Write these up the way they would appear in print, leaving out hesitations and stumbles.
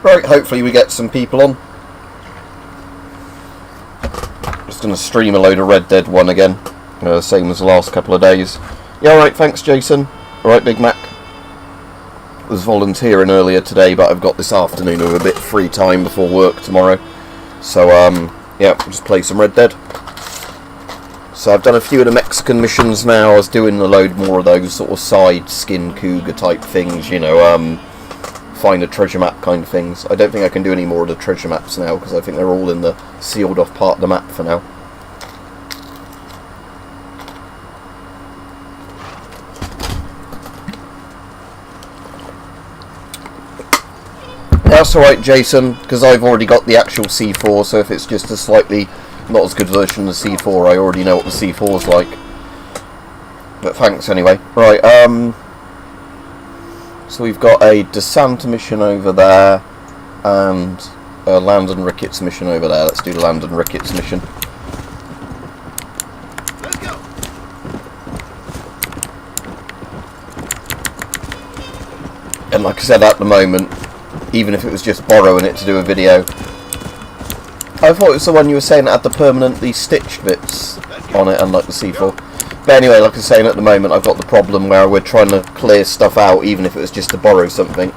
Right, hopefully we get some people on. Just going to stream a load of Red Dead 1 again, same as the last couple of days. Yeah, alright, thanks Jason. Alright, Big Mac. I was volunteering earlier today, but I've got this afternoon of a bit free time before work tomorrow. So, yeah, just play some Red Dead. So I've done a few of the Mexican missions now. I was doing a load more of those sort of side skin cougar type things, you know, find a treasure map kind of things. I don't think I can do any more of the treasure maps now, because I think they're all in the sealed off part of the map for now. That's alright, Jason, because I've already got the actual C4, so if it's just a slightly not as good version of the C4, I already know what the C4's like. But thanks anyway. Right, so we've got a DeSanta mission over there, and a Landon Ricketts mission over there. Let's do the Landon Ricketts mission. Let's go. And like I said, at the moment, even if it was just borrowing it to do a video, I thought it was the one you were saying that had the permanently stitched bits on it, unlike the C4. But anyway, like I was saying, at the moment I've got the problem where we're trying to clear stuff out, even if it was just to borrow something.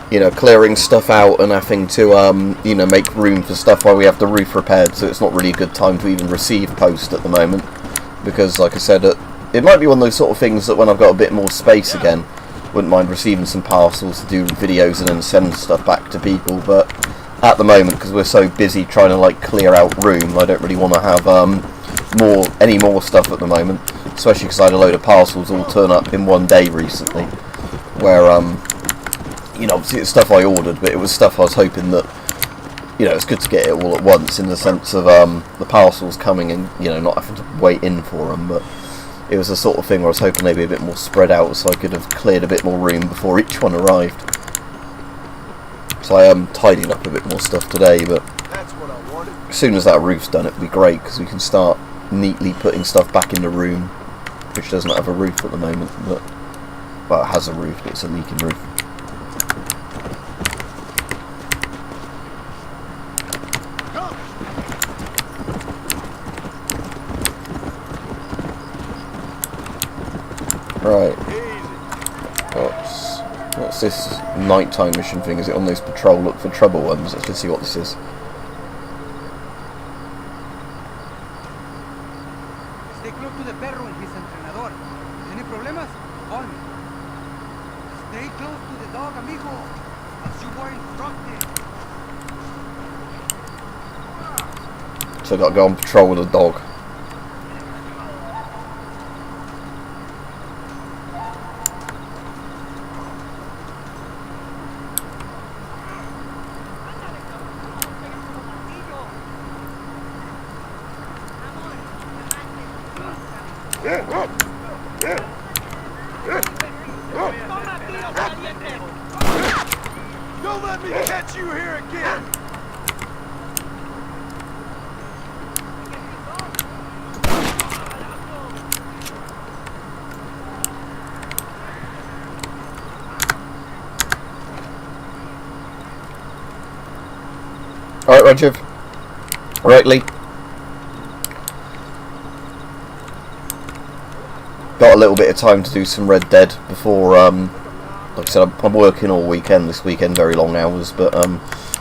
You know, clearing stuff out and having to, you know, make room for stuff while we have the roof repaired, so it's not really a good time to even receive post at the moment. Because, like I said, it might be one of those sort of things that when I've got a bit more space again, wouldn't mind receiving some parcels to do videos and then send stuff back to people, but at the moment, because we're so busy trying to like clear out room, I don't really want to have any more stuff at the moment, especially because I had a load of parcels all turn up in one day recently, where you know, obviously it's stuff I ordered, but it was stuff I was hoping that, you know, it's good to get it all at once, in the sense of the parcels coming and, you know, not having to wait in for them, but it was the sort of thing where I was hoping they'd be a bit more spread out, so I could have cleared a bit more room before each one arrived. So I am tidying up a bit more stuff today, but That's what I wanted. as soon as that roof's done, it'll be great, because we can start neatly putting stuff back in the room, which doesn't have a roof at the moment, but, well, it has a roof, but it's a leaking roof. Right. What's this nighttime mission thing? Is it on those patrol look for trouble ones? Let's just see what this is. Stay close to the perro and his entrenador. Any problemas? Call me. Stay close to the dog, amigo, as you were instructed. So I've got to go on patrol with a dog. Don't let me catch you here again. Alright, Roger. Alright, Lee. Got a little bit of time to do some Red Dead before, like I said, I'm working all weekend, this weekend, very long hours, but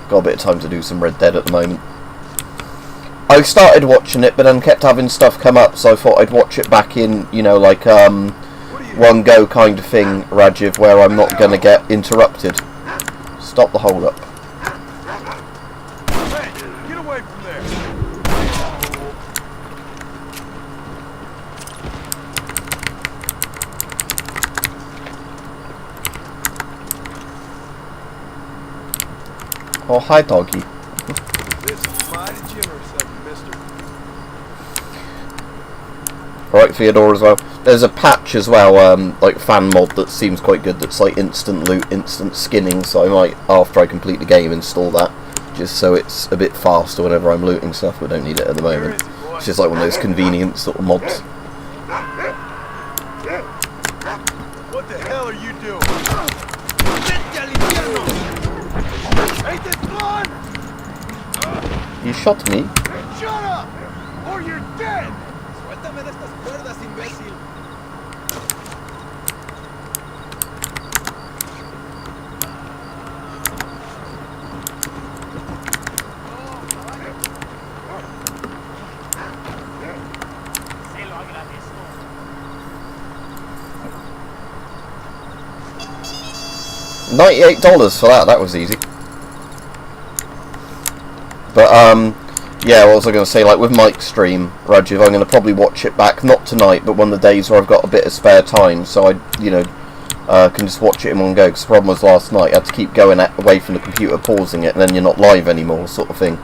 got a bit of time to do some Red Dead at the moment. I started watching it, but then kept having stuff come up, so I thought I'd watch it back in, you know, like, one go kind of thing, Rajiv, where I'm not going to get interrupted. Stop the hold up. Hey, get away from there. Oh, hi, doggy. This is mighty generous of you, mister. Alright, Theodore as well. There's a patch as well, like fan mod, that seems quite good, that's like instant loot, instant skinning, so I might, after I complete the game, install that, just so it's a bit faster whenever I'm looting stuff, but don't need it at the moment. It's just like one of those convenient sort of mods. What the hell are you doing? Hey, He shot me. Shut up, or you're dead. Suéltame de estas cuerdas, imbécil. Se lo agradezco. $98 for that. That was easy. But yeah, what was I going to say? Like with Mike's stream, Rajiv, I'm going to probably watch it back, not tonight, but one of the days where I've got a bit of spare time, so I, can just watch it in one go. Because the problem was last night, I had to keep going away from the computer, pausing it, and then you're not live anymore, sort of thing.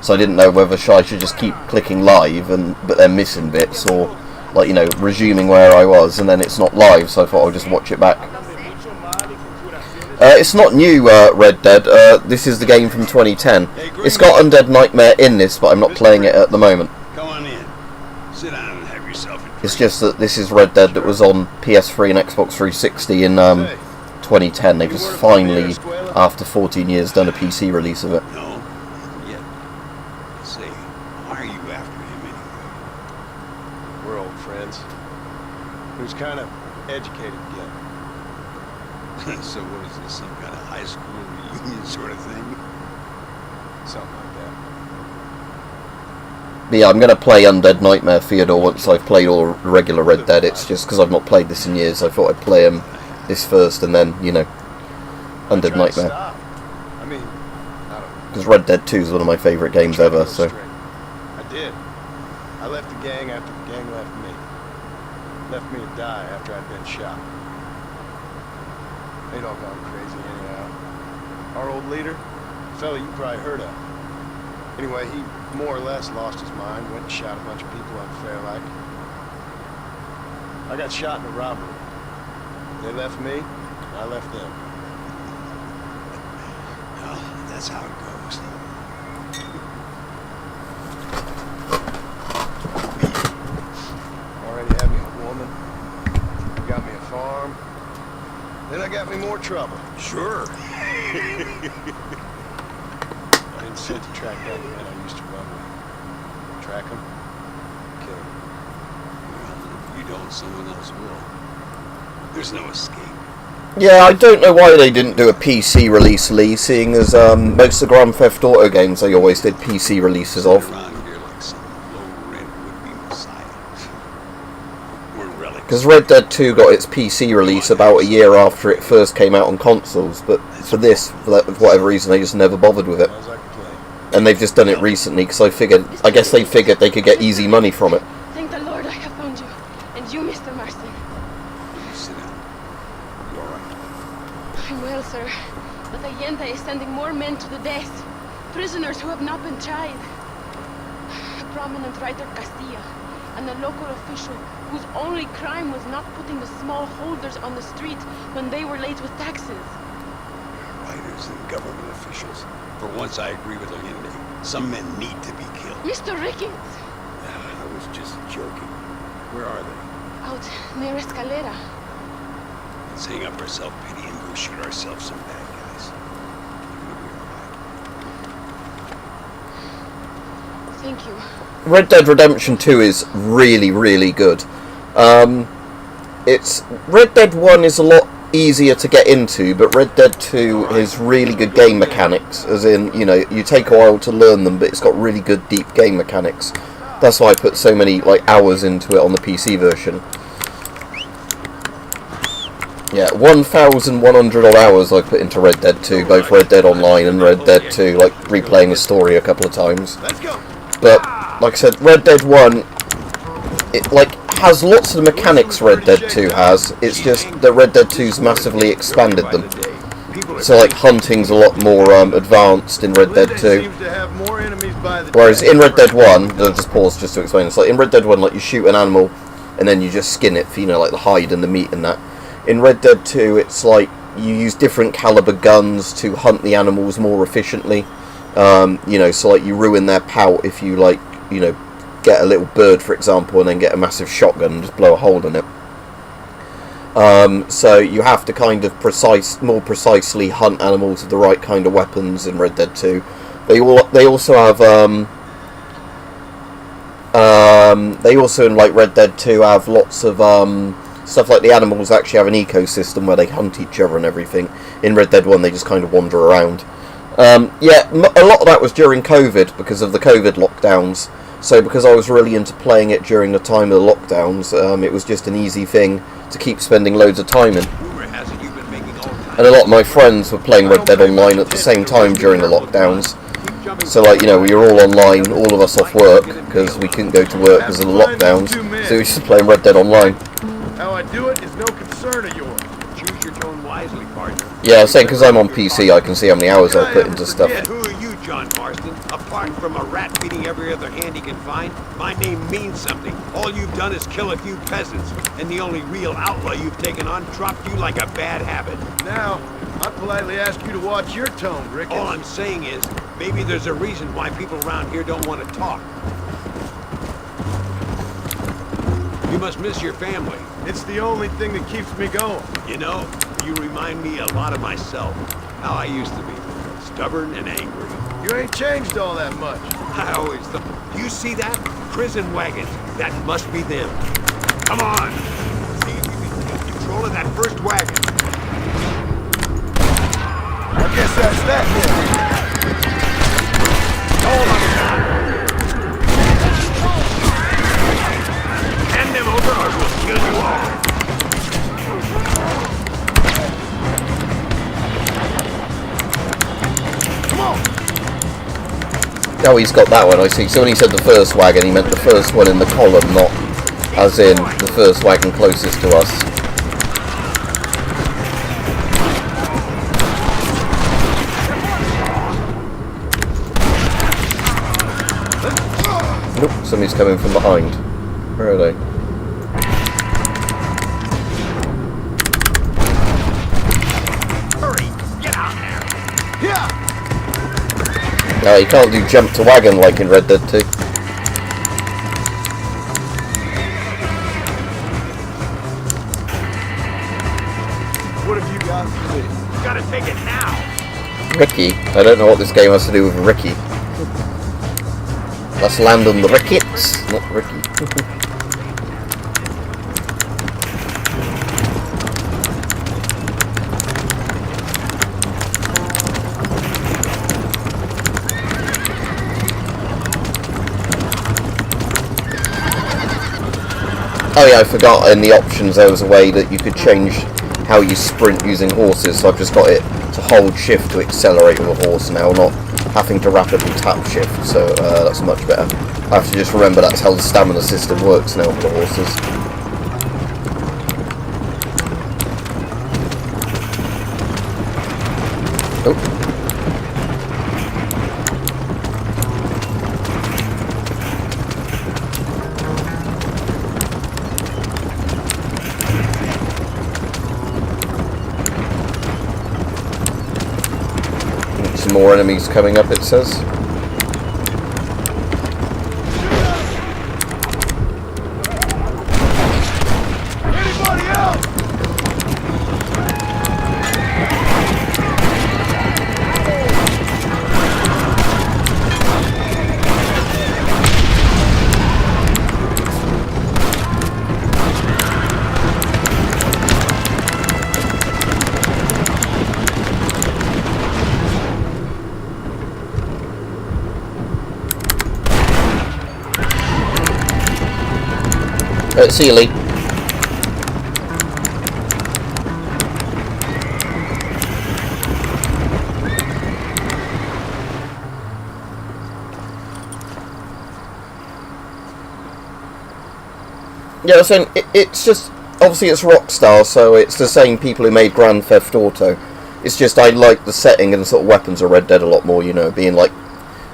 So I didn't know whether I should just keep clicking live, but then missing bits, or like resuming where I was, and then it's not live. So I thought I'll just watch it back. It's not new, Red Dead. This is the game from 2010. It's got Undead Nightmare in this, but I'm not playing it at the moment. Come on in. Sit down and have yourself a drink. It's just that this is Red Dead that was on PS3 and Xbox 360 in 2010. They've just finally, after 14 years, done a PC release of it. No, yet. Say, why are you after him anyway? We're old friends. He was kind of educated again. So what is this, some kind of high school reunion sort of thing? Something like that. But yeah, I'm going to play Undead Nightmare Theodore once I've played all regular Red Dead. It's just because I've not played this in years. I thought I'd play this first and then, Undead Nightmare. Stop. I mean, I don't know. Because Red Dead 2 is one of my favourite games ever, so... I did. I left the gang after the gang left me. Left me to die after I'd been shot. They'd all gone crazy anyhow. Our old leader, a fella you probably heard of. Anyway, he more or less lost his mind, went and shot a bunch of people unfair like. I got shot in a robbery. They left me, and I left them. Well, that's how it goes. Already had me a woman, got me a farm, then I got me more trouble. Sure. I didn't sit to track down the men I used to run with. Track them, kill them. Well, if you don't, someone else will. There's no escape. Yeah, I don't know why they didn't do a PC release, Lee, seeing as most of the Grand Theft Auto games they always did PC releases of. Around here like some low-rent would-be messiah. We're relics. Because Red Dead 2 got its PC release about a year after it first came out on consoles, but for this, for whatever reason, they just never bothered with it. Sounds like a plan. And they've just done it recently, because I guess they figured they could get easy money from it. Thank the Lord I have found you. And you, Mr. Marston. Sit down. You all right? I'm well, sir. But Allende is sending more men to the death. Prisoners who have not been tried. A prominent writer, Castilla, and a local official whose only crime was not putting the small holders on the street when they were late with taxes. Writers and government officials. For once, I agree with Allende. Some men need to be killed. Mr. Rickens! I was just joking. Where are they? Out near Escalera. Let's hang up our self-pity and go shoot ourselves some bad guys. We'll be all right. Thank you. Red Dead Redemption 2 is really, really good. Red Dead 1 is a lot easier to get into, but Red Dead 2 is really good game mechanics, as in, you take a while to learn them, but it's got really good deep game mechanics. That's why I put so many hours into it on the PC version. Yeah, 1,100 odd hours I put into Red Dead 2, both Red Dead Online and Red Dead 2, replaying the story a couple of times. Let's go. But, like I said, Red Dead 1, it, has lots of the mechanics Red Dead 2 has, it's just that Red Dead 2's massively expanded them. So, hunting's a lot more advanced in Red Dead 2. Whereas in Red Dead 1, I'll just pause just to explain this, in Red Dead 1, you shoot an animal, and then you just skin it for, the hide and the meat and that. In Red Dead 2, it's you use different caliber guns to hunt the animals more efficiently. So you ruin their pout if you get a little bird, for example, and then get a massive shotgun and just blow a hole in it. So you have to kind of more precisely hunt animals with the right kind of weapons in Red Dead 2. They also have they also in like Red Dead 2 have lots of stuff like the animals actually have an ecosystem where they hunt each other and everything. In Red Dead 1 they just kind of wander around. Yeah, a lot of that was during COVID because of the COVID lockdowns. So because I was really into playing it during the time of the lockdowns, it was just an easy thing to keep spending loads of time in. Rumor has it you've been making all kinds And a lot of my friends were playing Red Dead Online at the same time during the lockdowns. So like, you know, we were all online, all of us off work, because we couldn't go to work because of the lockdowns. So we were just playing Red Dead Online. How I do it is no concern of yours. Choose your tone wisely, partner. Yeah, I was saying because I'm on PC, I can see how many hours I put into stuff. Yeah, who are you, John Marston? Apart from a rat beating every other hand he can find, my name means something. All you've done is kill a few peasants, and the only real outlaw you've taken on dropped you like a bad habit. Now, I politely ask you to watch your tone, Rick. All I'm saying is, maybe there's a reason why people around here don't want to talk. You must miss your family. It's the only thing that keeps me going. You know, you remind me a lot of myself. How I used to be. Stubborn and angry. You ain't changed all that much. I always thought... You see that? Prison wagons. That must be them. Come on! See if you can take control of that first wagon. I guess that's that then. Hold on. Hand them over or we'll kill you all. Come on! Oh, he's got that one, I see. So when he said the first wagon, he meant the first one in the column, not as in the first wagon closest to us. Nope, somebody's coming from behind. Where are they? Hurry! Get out there! Yeah! No, you can't do jump to wagon like in Red Dead 2. What have you got for me? You gotta take it now! Ricky? I don't know what this game has to do with Ricky. Let's land on the Rickets, not Ricky. Oh yeah, I forgot in the options there was a way that you could change how you sprint using horses, so I've just got it to hold shift to accelerate with a horse now, not having to rapidly tap shift, so that's much better. I have to just remember that's how the stamina system works now for the horses. Oh. Some more enemies coming up, it says. Anybody else? See you, Lee. Yeah, so it's just, obviously it's Rockstar, so it's the same people who made Grand Theft Auto. It's just I like the setting and the sort of weapons of Red Dead a lot more, you know, being like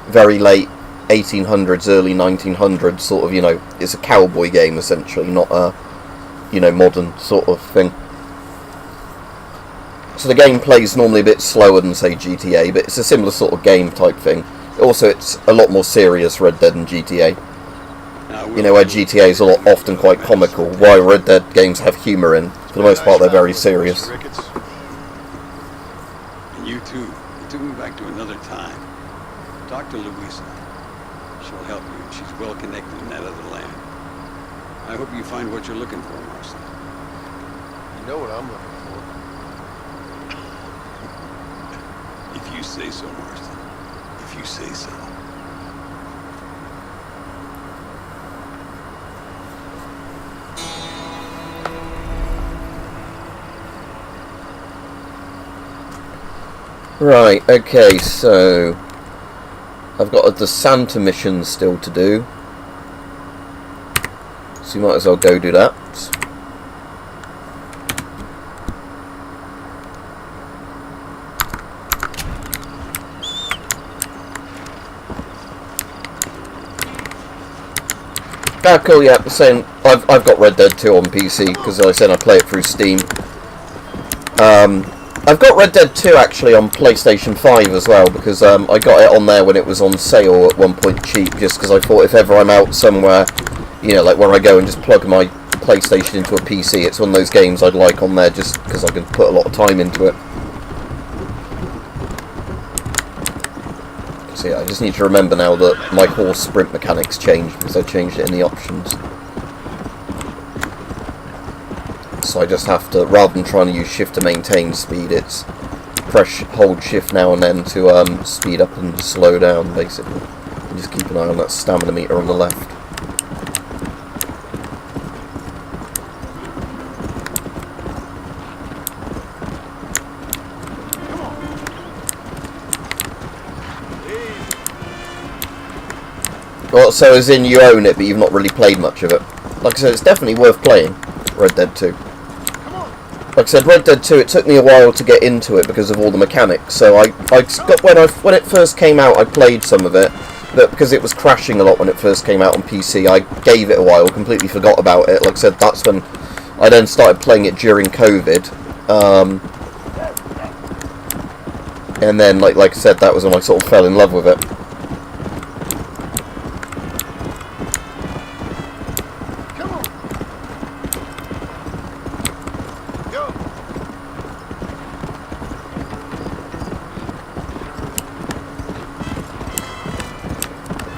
very late 1800s, early 1900s, sort of, you know, it's a cowboy game essentially, not a, you know, modern sort of thing. So the gameplay is normally a bit slower than, say, GTA, but it's a similar sort of game type thing. Also, it's a lot more serious, Red Dead, than GTA. You know, where GTA is often quite comical, while Red Dead games have humour in. For the most part, they're very serious. And you too. You took me back to another time. talk to Louisa. She'll help you, and she's well connected in that other land. I hope you find what you're looking for, Marston. You know what I'm looking for. If you say so, Marston. If you say so. Right, okay, so I've got a DeSanta mission still to do, so you might as well go do that. Ah, cool, yeah, saying I've got Red Dead 2 on PC, because I said I play it through Steam. I've got Red Dead 2 actually on PlayStation 5 as well, because I got it on there when it was on sale at one point cheap, just because I thought if ever I'm out somewhere, you know, like where I go and just plug my PlayStation into a PC, it's one of those games I'd like on there just because I can put a lot of time into it. So yeah, I just need to remember now that my horse sprint mechanics changed, because I changed it in the options. So I just have to, rather than trying to use shift to maintain speed, it's hold shift now and then to speed up and slow down, basically. And just keep an eye on that stamina meter on the left. Well, so as in you own it, but you've not really played much of it. Like I said, it's definitely worth playing, Red Dead 2. Like I said, Red Dead 2, it took me a while to get into it because of all the mechanics. So I got when it first came out, I played some of it, but because it was crashing a lot when it first came out on PC, I gave it a while, completely forgot about it. Like I said, that's when I then started playing it during COVID. And then, like I said, that was when I sort of fell in love with it.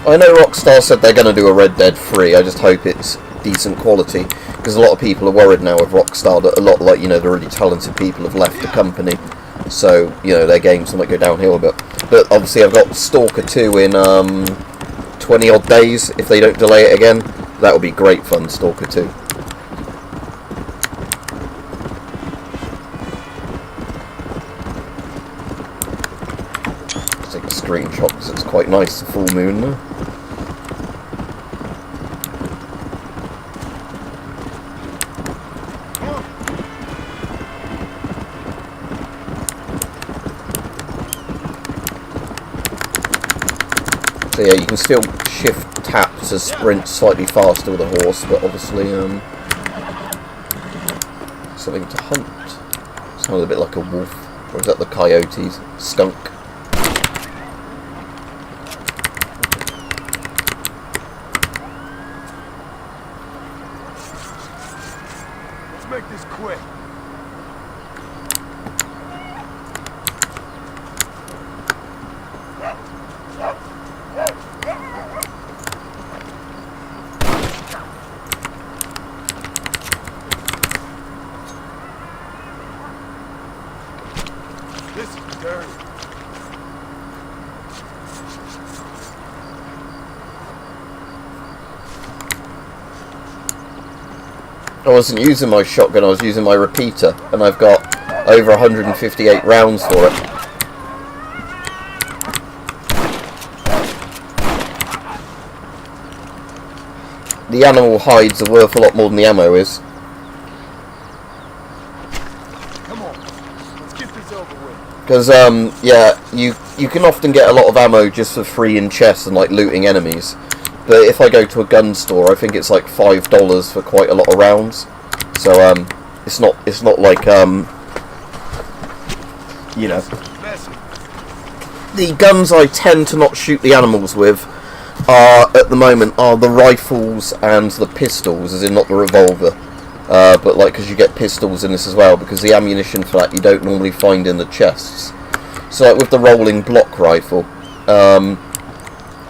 I know Rockstar said they're going to do a Red Dead 3, I just hope it's decent quality, because a lot of people are worried now with Rockstar that a lot, like, you know, the really talented people have left the company, so, you know, their games might go downhill a bit. But obviously I've got Stalker 2 in 20 odd days, if they don't delay it again. That would be great fun, Stalker 2. Let's take a screenshot because it's quite nice, the full moon now. So yeah, you can still shift tap to sprint slightly faster with a horse, but obviously something to hunt. Sounds a bit like a wolf. Or is that the coyotes? Skunk. Let's make this quick. This is dirty. I wasn't using my shotgun, I was using my repeater, and I've got over 158 rounds for it. The animal hides are worth a lot more than the ammo is. Come on, let's get this over with. Because, yeah, you can often get a lot of ammo just for free in chests and, like, looting enemies. But if I go to a gun store, I think it's like $5 for quite a lot of rounds. So, it's not like, you know. The guns I tend to not shoot the animals with are, at the moment, are the rifles and the pistols, as in not the revolver. But, like, because you get pistols in this as well, because the ammunition for that you don't normally find in the chests. So, like, with the rolling block rifle,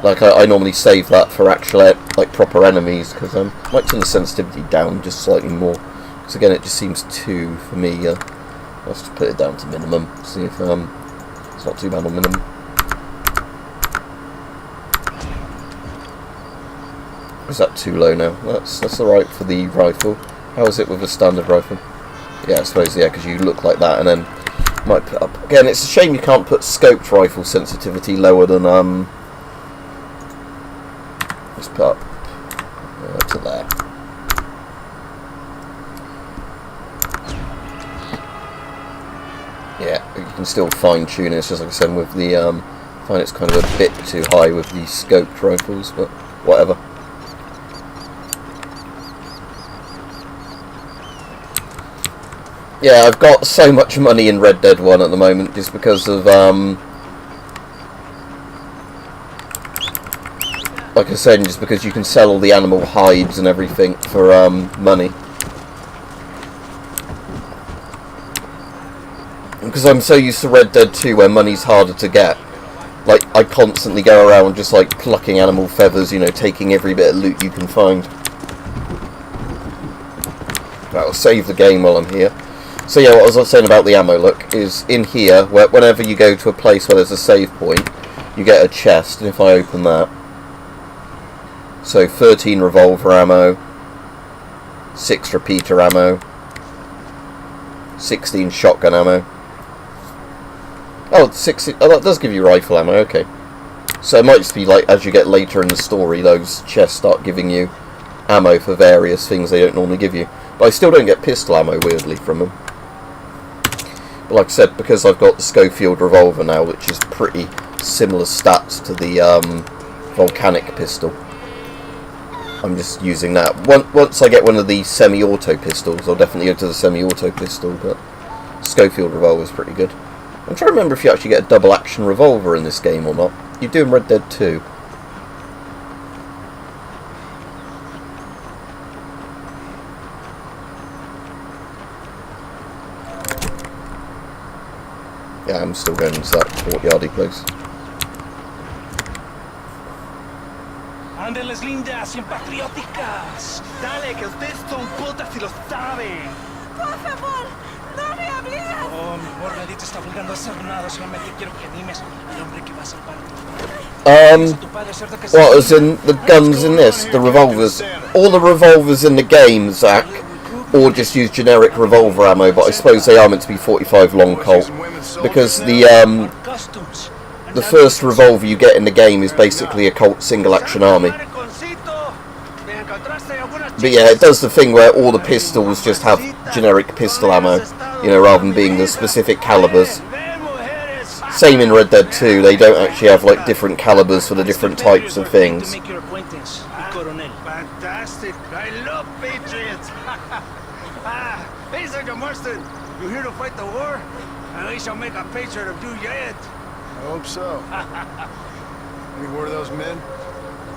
Like, I normally save that for actual, like, proper enemies, because I might turn the sensitivity down just slightly more. Because again, it just seems too, for me, let's just put it down to minimum, see if it's not too bad on minimum. Is that too low now? That's alright for the rifle. How is it with a standard rifle? Yeah, I suppose, yeah, because you look like that, and then might put up... Again, it's a shame you can't put scoped rifle sensitivity lower than, let's put up to there. Yeah, you can still fine tune it. It's just like I said with the I find it's kind of a bit too high with the scoped rifles, but whatever. Yeah, I've got so much money in Red Dead 1 at the moment just because of like I said, just because you can sell all the animal hides and everything for money. Because I'm so used to Red Dead 2 where money's harder to get. Like, I constantly go around just like plucking animal feathers, you know, taking every bit of loot you can find. That'll save the game while I'm here. So yeah, what I was saying about the ammo, look, is in here, where whenever you go to a place where there's a save point, you get a chest, and if I open that, so 13 revolver ammo, 6 repeater ammo, 16 shotgun ammo. Oh, 60, oh, that does give you rifle ammo, okay. So it might just be like, as you get later in the story, those chests start giving you ammo for various things they don't normally give you. But I still don't get pistol ammo, weirdly, from them. But like I said, because I've got the Schofield revolver now, which is pretty similar stats to the volcanic pistol, I'm just using that. Once I get one of the semi-auto pistols, I'll definitely go to the semi-auto pistol, but Schofield revolver is pretty good. I'm trying to remember if you actually get a double action revolver in this game or not. You do in Red Dead 2. Yeah, I'm still going into that courtyardy place. ¡Ándeles lindas y patrióticas! ¡Dale, que ustedes son putas y lo saben! ¡Por favor! ¡No me hables! Oh, mi amor, nadie te está obligando a hacer nada. Solamente quiero que animes al hombre que va a salvar a tu padre. What, as in the guns in this? The revolvers? All the revolvers in the game, Zach, or just use generic revolver ammo, but I suppose they are meant to be 45 long Colt. Because the first revolver you get in the game is basically a Colt single action army. But yeah, it does the thing where all the pistols just have generic pistol ammo, you know, rather than being the specific calibers. Same in Red Dead 2, they don't actually have like different calibers for the different types of things. Fantastic! I love patriots! Hey, Sergeant Marston, you here to fight the war? And we shall make a patriot of you yet. I hope so. Any word of those men?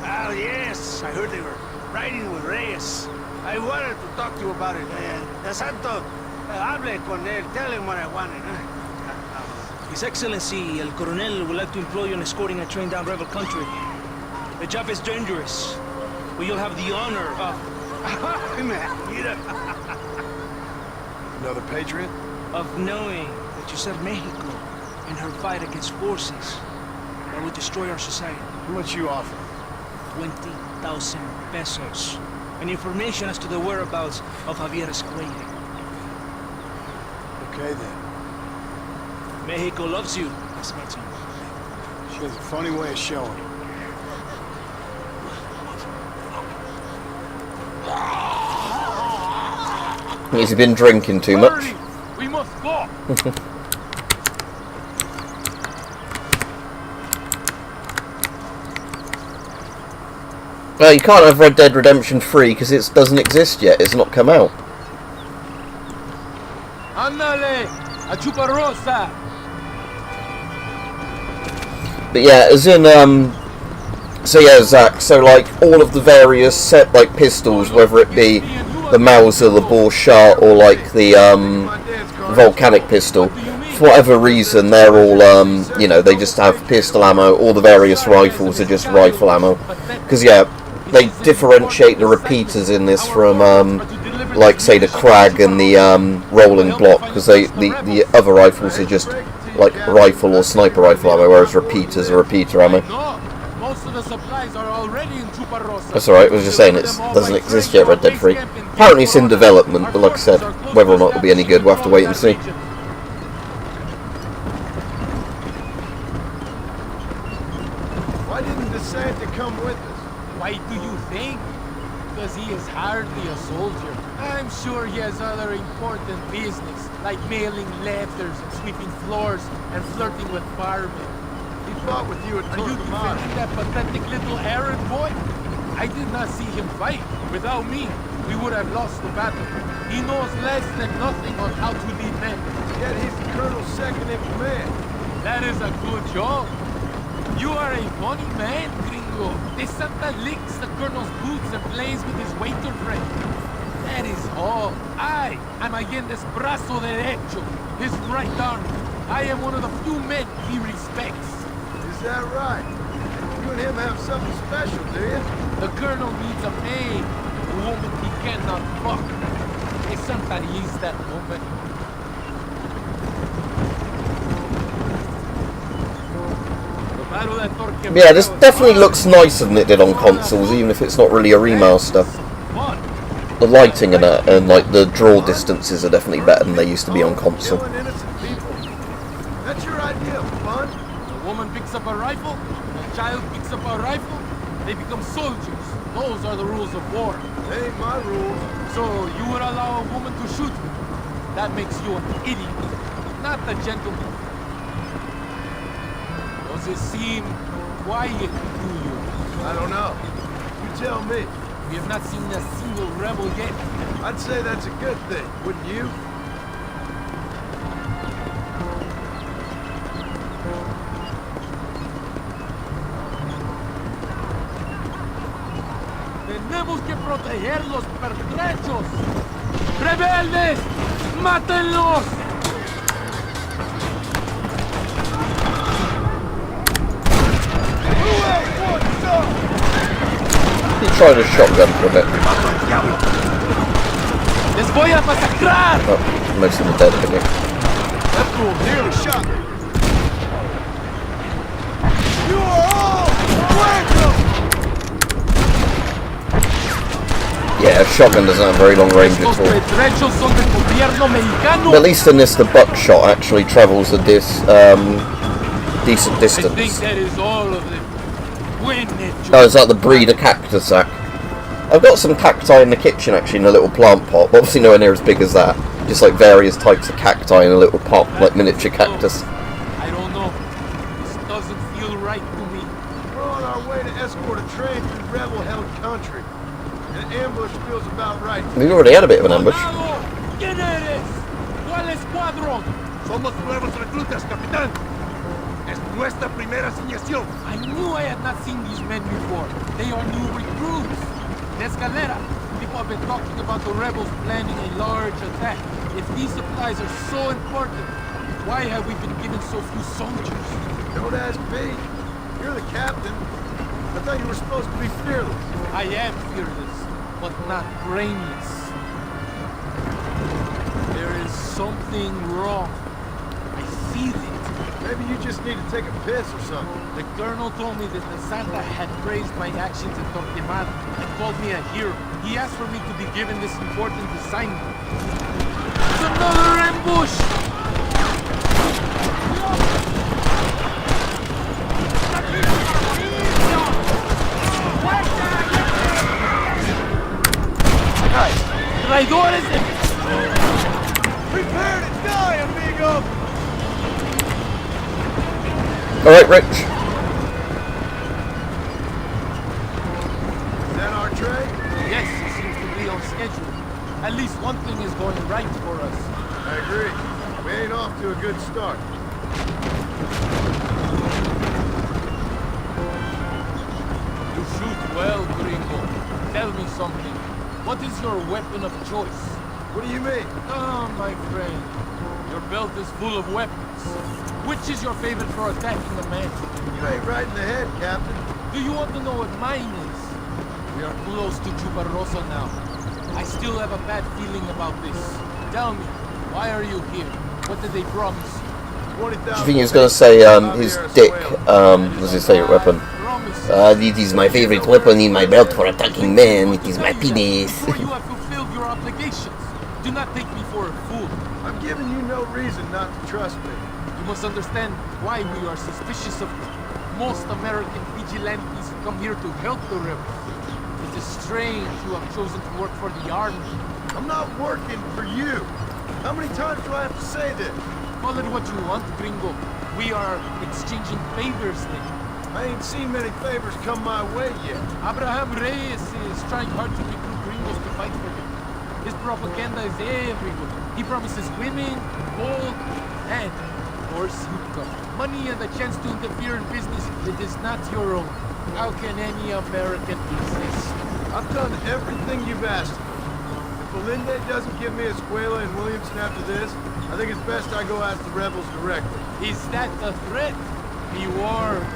Oh, yes. I heard they were riding with Reyes. I wanted to talk to you about it. De Santo, hable con él. Tell him what I wanted. His Excellency, El Coronel, would like to employ you in escorting a train down rebel country. The job is dangerous, but you'll have the honor of... Another patriot? of knowing that you serve Mexico in her fight against forces that would destroy our society. How much you offer? 20,000 pesos. And information as to the whereabouts of Javier Escuella. Okay then. Mexico loves you, Esmeralda. She has a funny way of showing it. He's been drinking too much. We must go. Well, you can't have Red Dead Redemption 3 because it doesn't exist yet. It's not come out. Ándale, a Chuparrosa. But yeah, as in, so yeah, Zach, so like all of the various set like pistols, whether it be the Mauser, the Borchardt, or like the volcanic pistol, for whatever reason, they're all, you know, they just have pistol ammo. All the various rifles are just rifle ammo. Because, yeah, they differentiate the repeaters in this from, like, say, the Krag and the rolling block. Because the other rifles are just, like, rifle or sniper rifle ammo, whereas repeaters are repeater ammo. That's alright, I was just saying it doesn't exist yet, Red Dead 3. Apparently it's in development, but like I said, whether or not it'll be any good, we'll have to wait and see. Why didn't DeSanta come with us? Why do you think? Because he is hardly a soldier. I'm sure he has other important business, like mailing letters and sweeping floors and flirting with firemen. He fought with you at Are you Torquemada. defending that pathetic little errand boy? I did not see him fight. Without me, we would have lost the battle. He knows less than nothing on how to lead men. Yet he's the colonel's second in command. That is a good job. You are a funny man, gringo. De Santa licks the colonel's boots and plays with his waiter friend. That is all. I am Allende's brazo derecho, his right arm. I am one of the few men he respects. Is that right? You and him have something special, do you? The colonel needs a maid, a woman he cannot fuck. De Santa is that woman. Yeah, this definitely looks nicer than it did on consoles, even if it's not really a remaster. The lighting and like the draw distances are definitely better than they used to be on console. Killing innocent people. That's your idea of fun? A woman picks up a rifle, a child picks up a rifle, they become soldiers. Those are the rules of war. They ain't my rules. So you would allow a woman to shoot you? That makes you an idiot, not a gentleman. Does it seem quiet to you? I don't know. You tell me. We have not seen a single rebel yet. I'd say that's a good thing, wouldn't you? Tenemos que proteger los pertrechos. ¡Rebeldes! ¡Mátenlos! He tried a shotgun for a bit. ¡Les voy a masacrar! Oh, most of them are dead, I think. That fool nearly shot me. You are all welcome! Yeah, a shotgun doesn't have very long range at Los all. pertrechos son del gobierno mexicano. But at least in this, the buckshot actually travels a decent I think distance. that is all of them. Buen hecho. Oh, is that the breeder cactus sack? I've got some cacti in the kitchen actually in a little plant pot, but obviously nowhere near as big as that. Just like various types of cacti in a little pot, like miniature cactus. I don't know. This doesn't feel right to me. We're on our way to escort a train through rebel-held country. An ambush feels about right. We've already had a bit of an ambush. Soldado, ¿quién eres? ¿Cuál escuadrón? Somos nuevos reclutas, capitán. Es nuestra primera asignación. I knew I had not seen these men before. They are new recruits. In Escalera, people have been talking about the rebels planning a large attack. If these supplies are so important, why have we been given so few soldiers? Don't ask me. You're the captain. I thought you were supposed to be fearless. I am fearless, but not brainless. There is something wrong. I feel it. Maybe you just need to take a piss or something. The colonel told me that the Santa had praised my actions at Torquemada and called me a hero. He asked for me to be given this important assignment. It's another ambush! Traidores! Prepare to die, amigo! Alright, Rich. Is that our train? Yes, it seems to be on schedule. At least one thing is going right for us. I agree. We ain't off to a good start. You shoot well, gringo. Tell me something. What is your weapon of choice? What do you mean? Oh, my friend. Your belt is full of weapons. Which is your favorite for attacking a man? You ain't right in the head, Captain. Do you want to know what mine is? We are close to Chuparosa now. I still have a bad feeling about this. Tell me, why are you here? What did they promise you? Do you think he's going to say his dick was his favourite weapon? It is my favourite weapon in my belt for attacking men. It is my penis. Before you have fulfilled your obligations, do not take me for a fool. I'm giving you no reason not to trust me. You must understand why we are suspicious of you. Most American vigilantes come here to help the rebels. It is strange you have chosen to work for the army. I'm not working for you. How many times do I have to say this? Call it what you want, gringo. We are exchanging favors then. I ain't seen many favors come my way yet. Abraham Reyes is trying hard to recruit gringos to fight for him. His propaganda is everywhere. He promises women, gold, and, of course, hookah. Money and the chance to interfere in business that is not your own. How can any American resist? I've done everything you've asked for. If Belinde doesn't give me Escuela and Williamson after this, I think it's best I go ask the rebels directly. Is that a threat? Be warned.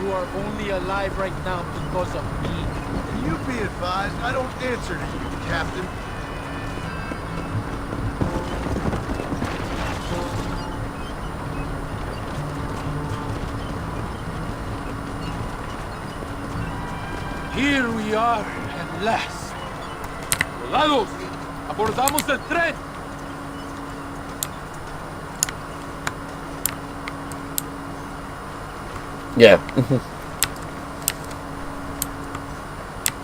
You are only alive right now because of me. And you be advised, I don't answer to you, Captain. Here we are at last. Soldados, abordamos el tren. Yeah.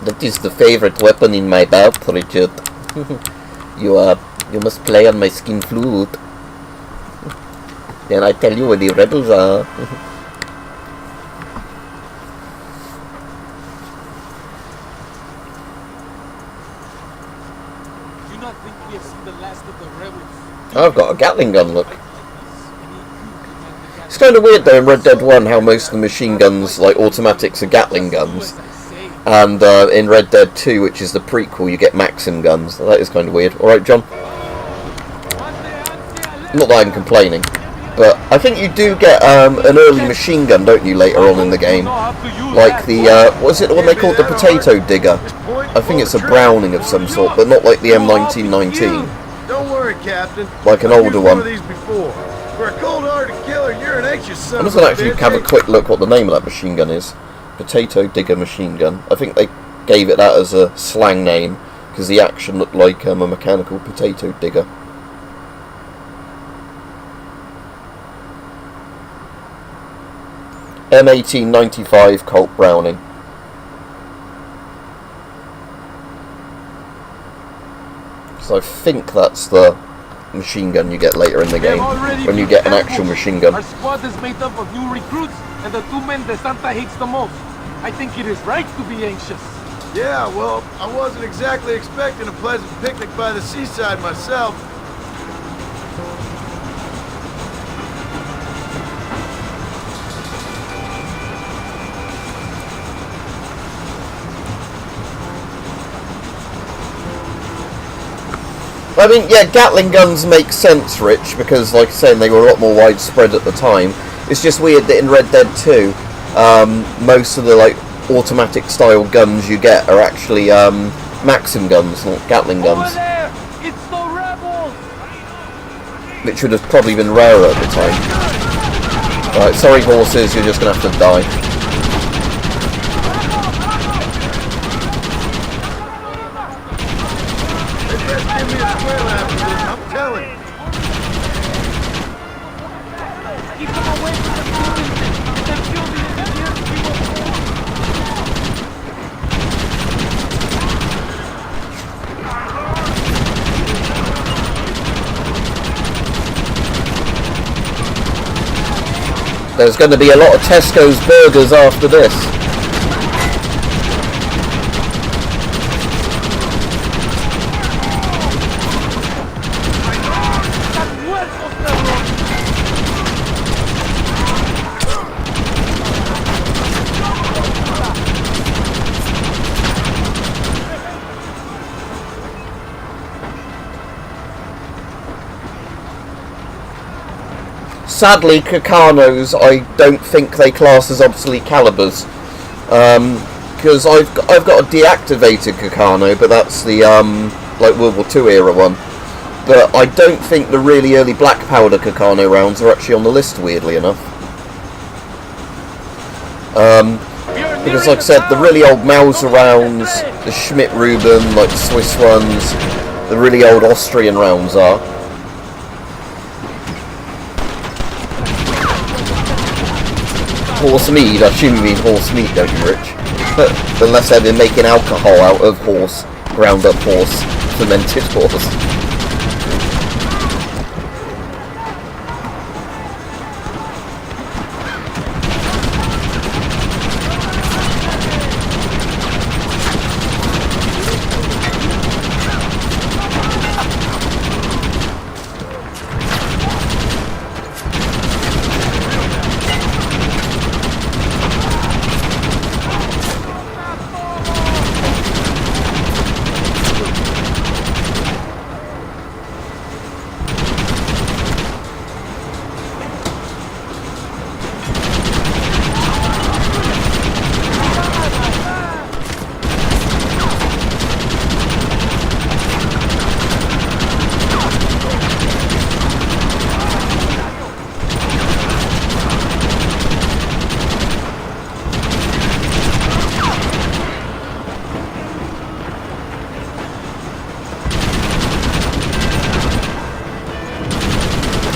That is the favorite weapon in my belt, Richard. You must play on my skin flute. Then I tell you where the rebels are. Do not think we have seen the last of the rebels. I've got a Gatling gun, look. It's kind of weird though in Red Dead 1 how most of the machine guns, like automatics, are Gatling guns. And in Red Dead 2, which is the prequel, you get Maxim guns. That is kind of weird. Alright, John? Not that I'm complaining. But I think you do get an early machine gun, don't you, later on in the game? Like the, what is it, the one they called the potato digger? I think it's a Browning of some sort, but not like the M1919. Don't worry, Captain. Like an older one. For a cold-hearted killer, you're an anxious son. I'm just going to actually have a quick look what the name of that machine gun is. Potato digger machine gun. I think they gave it that as a slang name because the action looked like a mechanical potato digger. M1895 Colt Browning. So I think that's the machine gun you get later in the game when you get an actual machine gun. Our squad is made up of new recruits and the two men that Santa hates the most. I think it is right to be anxious. Yeah, well, I wasn't exactly expecting a pleasant picnic by the seaside myself. I mean, yeah, Gatling guns make sense, Rich, because, like I say, they were a lot more widespread at the time. It's just weird that in Red Dead 2, most of the, like, automatic style guns you get are actually, Maxim guns, not Gatling guns. It's the rebels! Which would have probably been rarer at the time. Right, sorry horses, you're just gonna have to die. I'm telling you. Keep them away from the building. If they kill the engineers, we will... There's going to be a lot of Tesco's burgers after this. sadly, Kakanos, I don't think they class as obsolete calibers. Because I've got a deactivated Kakano, but that's the like World War II era one. But I don't think the really early black powder Kakano rounds are actually on the list, weirdly enough. Because like I said, the really old Mauser rounds, the Schmidt-Reuben, like the Swiss ones, the really old Austrian rounds are. Horse mead, I assume you mean horse meat, don't you, Rich? Unless they've been making alcohol out of horse, ground up horse, fermented horse.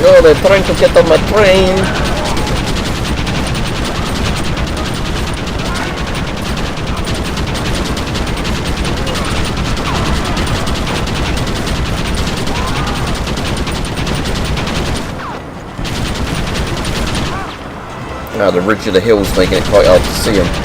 Oh, they're trying to get on my train. Now the ridge of the hill's making it quite hard to see them.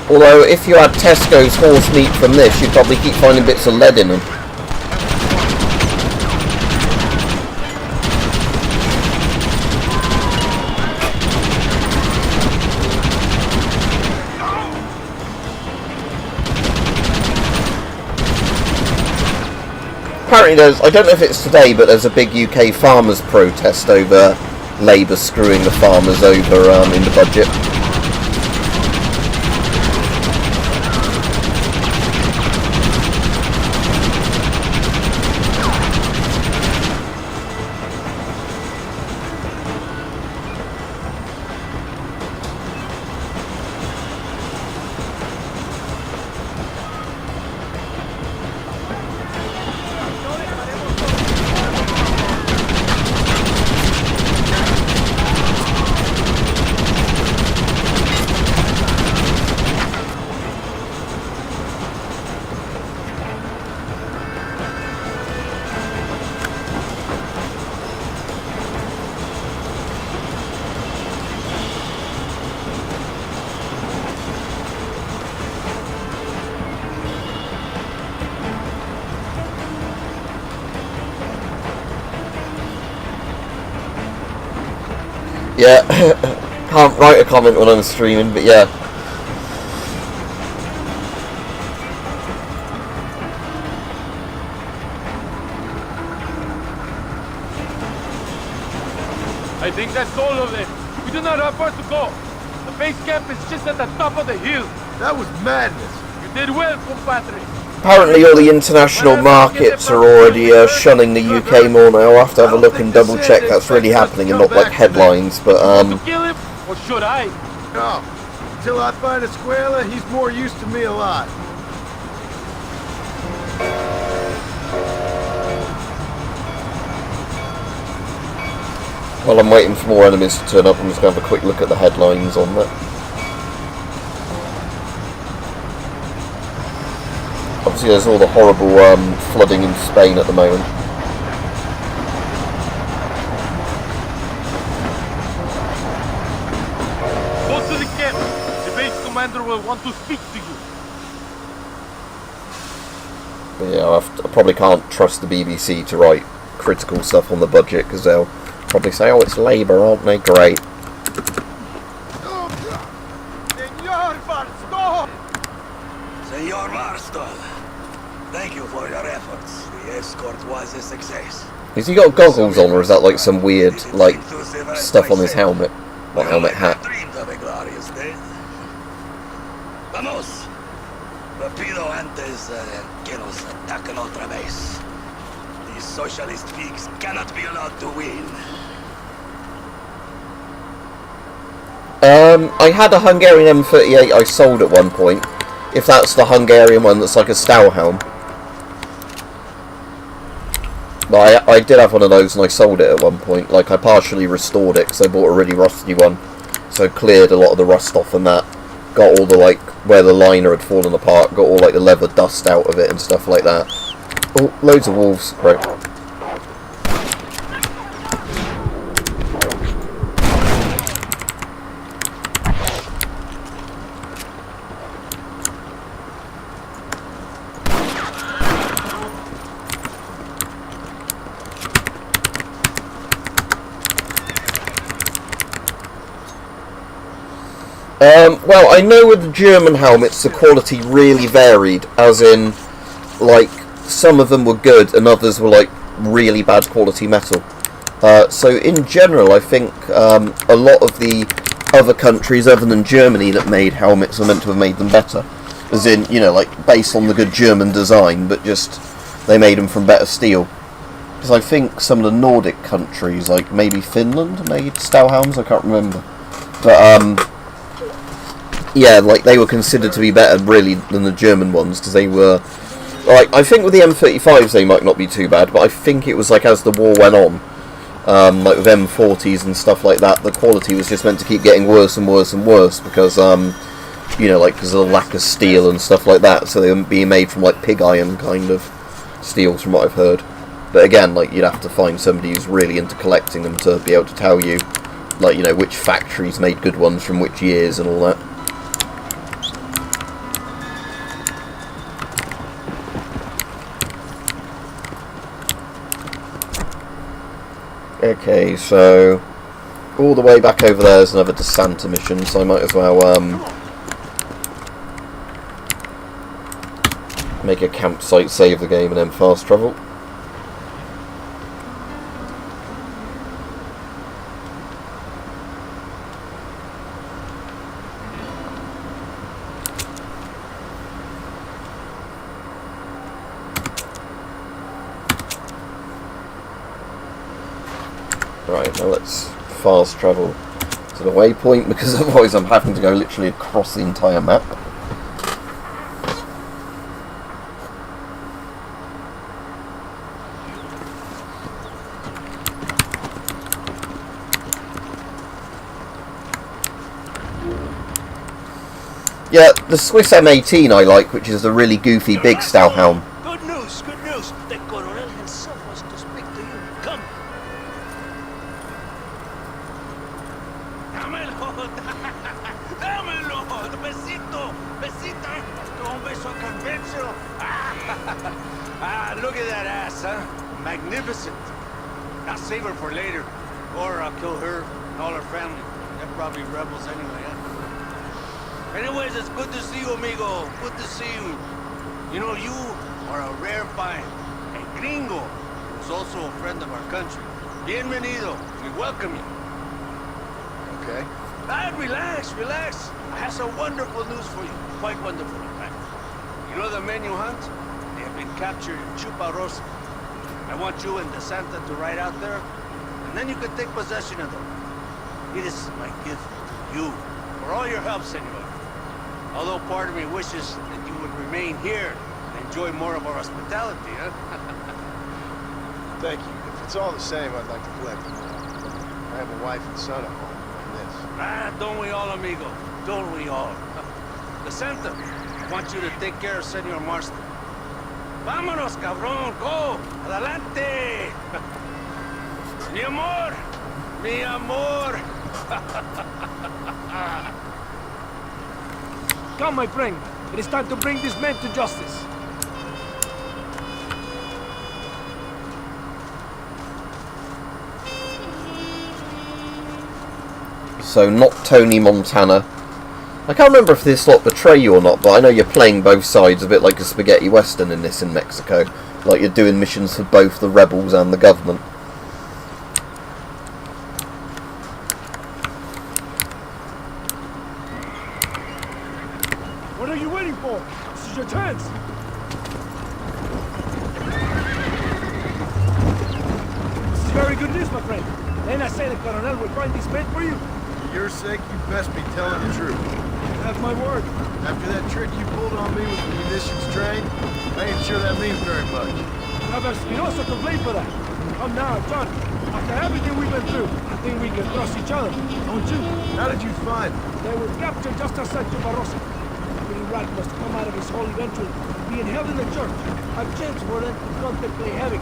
Although, if you had Tesco's horse meat from this, you'd probably keep finding bits of lead in them. Apparently there's, I don't know if it's today, but there's a big UK farmers protest over Labour screwing the farmers over in the budget. Yeah, can't write a comment when I'm streaming, but yeah. I think that's all of them. We do not have far to go. The base camp is just at the top of the hill. That was madness. You did well, compadre. Apparently all the international markets are already shunning the UK more now. I'll have to have a look and double check that's really happening and not like headlines, but To kill him, or should I? No. Until I find Escuela, he's more use to me alive. While I'm waiting for more enemies to turn up, I'm just going to have a quick look at the headlines on that. Obviously there's all the horrible flooding in Spain at the moment. Go to the camp. The base commander will want to speak to you. But yeah, I probably can't trust the BBC to write critical stuff on the budget, because they'll probably say, oh, it's Labour, aren't they? Great. Senor Marston, thank you for your efforts. The escort was a success. Has he got goggles on, or is that like some weird, like, stuff on his helmet? Like helmet hat? Dreamed of a glorious day. Vamos. Rapido antes que nos ataquen otra vez. These socialist pigs cannot be allowed to win. I had a Hungarian M38 I sold at one point. If that's the Hungarian one that's like a Stahlhelm. But I did have one of those and I sold it at one point. Like, I partially restored it because I bought a really rusty one. So cleared a lot of the rust off and that. Got all the, like, where the liner had fallen apart. Got all, like, the leather dust out of it and stuff like that. Oh, loads of wolves. Right. Well, I know with the German helmets the quality really varied, as in, like, some of them were good and others were, like, really bad quality metal. So in general, I think a lot of the other countries other than Germany that made helmets are meant to have made them better. As in, you know, like, based on the good German design, but just, they made them from better steel. Because I think some of the Nordic countries, like maybe Finland, made Stahlhelms, I can't remember. But, yeah, like, they were considered to be better, really, than the German ones, because they were... Like, I think with the M35s they might not be too bad, but I think it was, like, as the war went on, like with M40s and stuff like that, the quality was just meant to keep getting worse and worse and worse, because, you know, like, because of the lack of steel and stuff like that, so they were being made from, like, pig iron kind of steels, from what I've heard. But again, like, you'd have to find somebody who's really into collecting them to be able to tell you, like, you know, which factories made good ones from which years and all that. Okay, so all the way back over there is another DeSanta mission, so I might as well make a campsite, save the game, and then fast travel. Right, now let's fast travel to the waypoint, because otherwise I'm having to go literally across the entire map. Yeah, the Swiss M18 I like, which is the really goofy big Stahlhelm. Good news, good news. The Coronel himself wants to speak to you. Come. Dámelo, dámelo, besito, besita, un beso conventional. Look at that ass, huh? Magnificent. I'll save her for later, or I'll kill her and all her family. They're probably rebels anyway, huh? Anyways, it's good to see you, amigo. Good to see you. You know, you are a rare find. A gringo who's also a friend of our country. Bienvenido. We welcome you. Okay. Relax, relax. I have some wonderful news for you. Quite wonderful, in fact. You know the men you hunt? They have been captured in Chuparosa. I want you and DeSanta to ride out there, and then you can take possession of them. It is my gift to you for all your help, senor. Although part of me wishes that you would remain here and enjoy more of our hospitality, huh? Thank you. If it's all the same, I'd like to collect them all. I have a wife and son at home, and this. Ah, don't we all, amigo? Don't we all? The Santa, I want you to take care of Senor Marston. Vámonos, cabrón, go! Adelante! Mi amor! Mi amor! Come, my friend. It is time to bring this man to justice. So, not Tony Montana. I can't remember if this lot betray you or not, but I know you're playing both sides a bit like a spaghetti western in this in Mexico. Like you're doing missions for both the rebels and the government. What are you waiting for? This is your chance. This is very good news, my friend. Then I say the Colonel will find this man for you. For your sake, you best be telling the truth. You have my word. After that trick you pulled on me with the munitions train, I ain't sure that means very much. You have Espinosa to blame for that. Come now, John. After everything we've been through, I think we can trust each other, don't you? How did you find them? They were captured just outside Barrosa. Pretty rat must come out of his hole eventually, being held in the church. I've changed for them to contemplate heaven.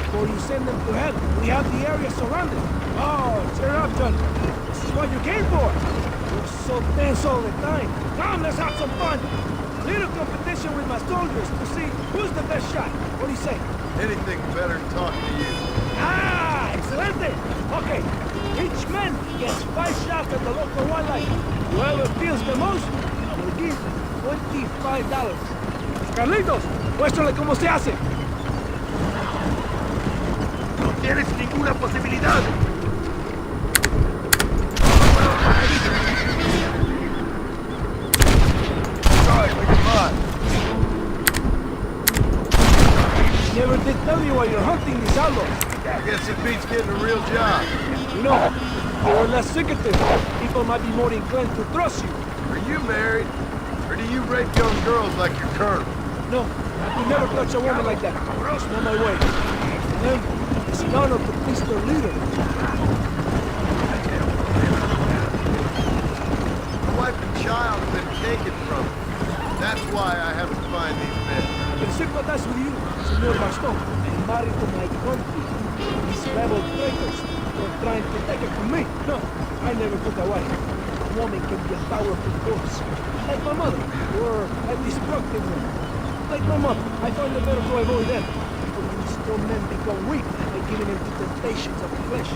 Before you send them to hell, we have the area surrounded. Oh, cheer up, John. This is what you came for. You're so tense all the time. Come, let's have some fun. Little competition with my soldiers to see who's the best shot. What do you say? Anything better than talking to you. Ah, excelente. Okay, each man gets 5 shots at the local wildlife. Whoever feels the most will give $25. Carlitos, muéstrale cómo se hace. No tienes ninguna posibilidad. Sorry, we can lie. Never did tell me why you're hunting these outlaws. I guess it beats getting a real job. You know, if you were less secretive, people might be more inclined to trust you. Are you married? Or do you rape young girls like your colonel? No, I could never touch a woman like that. It's not my way. For them, it's an honor to please their leader. My wife and child have been taken from me. That's why I have to find these men. I can sympathize with you, Senor Baston. I'm married to my country. These rebel traitors are trying to take it from me. No, I never took a wife. A woman can be a powerful force. Like my mother, or a destructive one. Like my mother, I find it better to avoid them. But when strong men become weak by giving in to temptations of the flesh.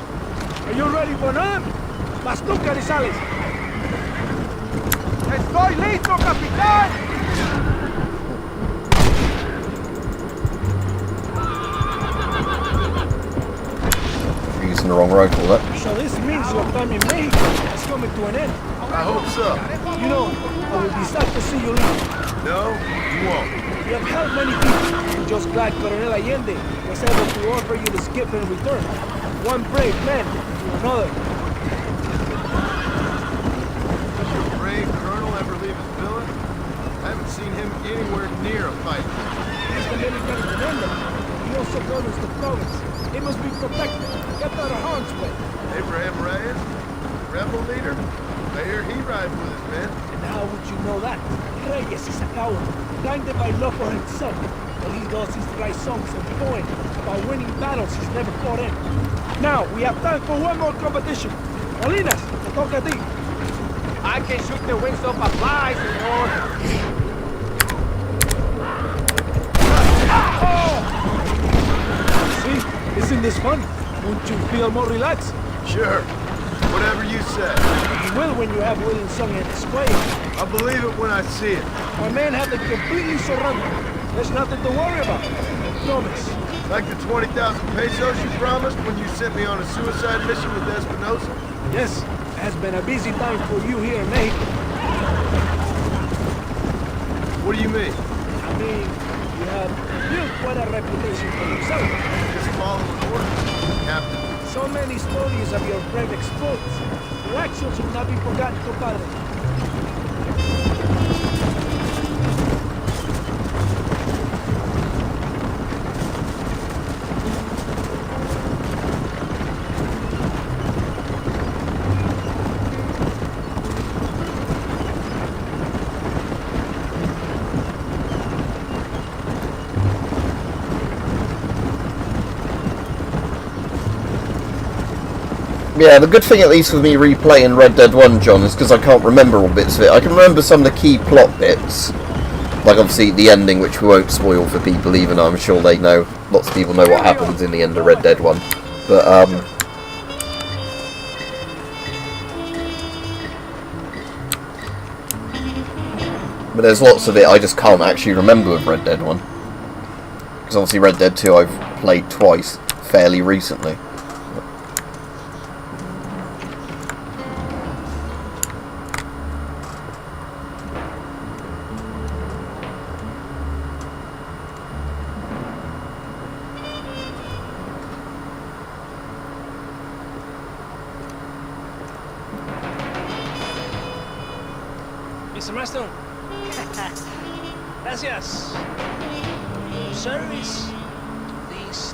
Are you ready for none? Baston Carizales! Estoy listo, capitán! Using the wrong rifle, that. So this means your time in Mexico is coming to an end. I hope so. You know, I will be sad to see you leave. No, you won't. You have helped many people. I'm just glad Colonel Allende was able to offer you this gift in return. One brave man to another. Does your brave colonel ever leave his villa? I haven't seen him anywhere near a fight. He's the military commander. He also governs the province. It must be protected, kept out of harm's way. Abraham Reyes, rebel leader? I hear he rides with his men. And how would you know that? Reyes is a coward, blinded by love for himself. All he does is write songs and poems about winning battles he's never fought in. Now, we have time for one more competition. Molinas, te toca a ti. I can shoot the wings off a fly, senor. See? Isn't this fun? Won't you feel more relaxed? Sure. Whatever you say. You will when you have William sung and display. I'll believe it when I see it. My men have them completely surrounded. There's nothing to worry about. I promise. Like the 20,000 pesos you promised when you sent me on a suicide mission with Espinosa? Yes, it has been a busy time for you here in Mexico. What do you mean? I mean, you have built quite a reputation for yourself. Just following orders, Captain. So many stories of your brave exploits. Your actions will not be forgotten, compadre. Yeah, the good thing at least with me replaying Red Dead 1, John, is because I can't remember all bits of it. I can remember some of the key plot bits. Like, obviously, the ending, which we won't spoil for people, even though I'm sure they know, lots of people know what happens in the end of Red Dead 1. But, but there's lots of it I just can't actually remember with Red Dead 1. Because obviously Red Dead 2 I've played twice, fairly recently. Mr. Marston. Gracias. Service. This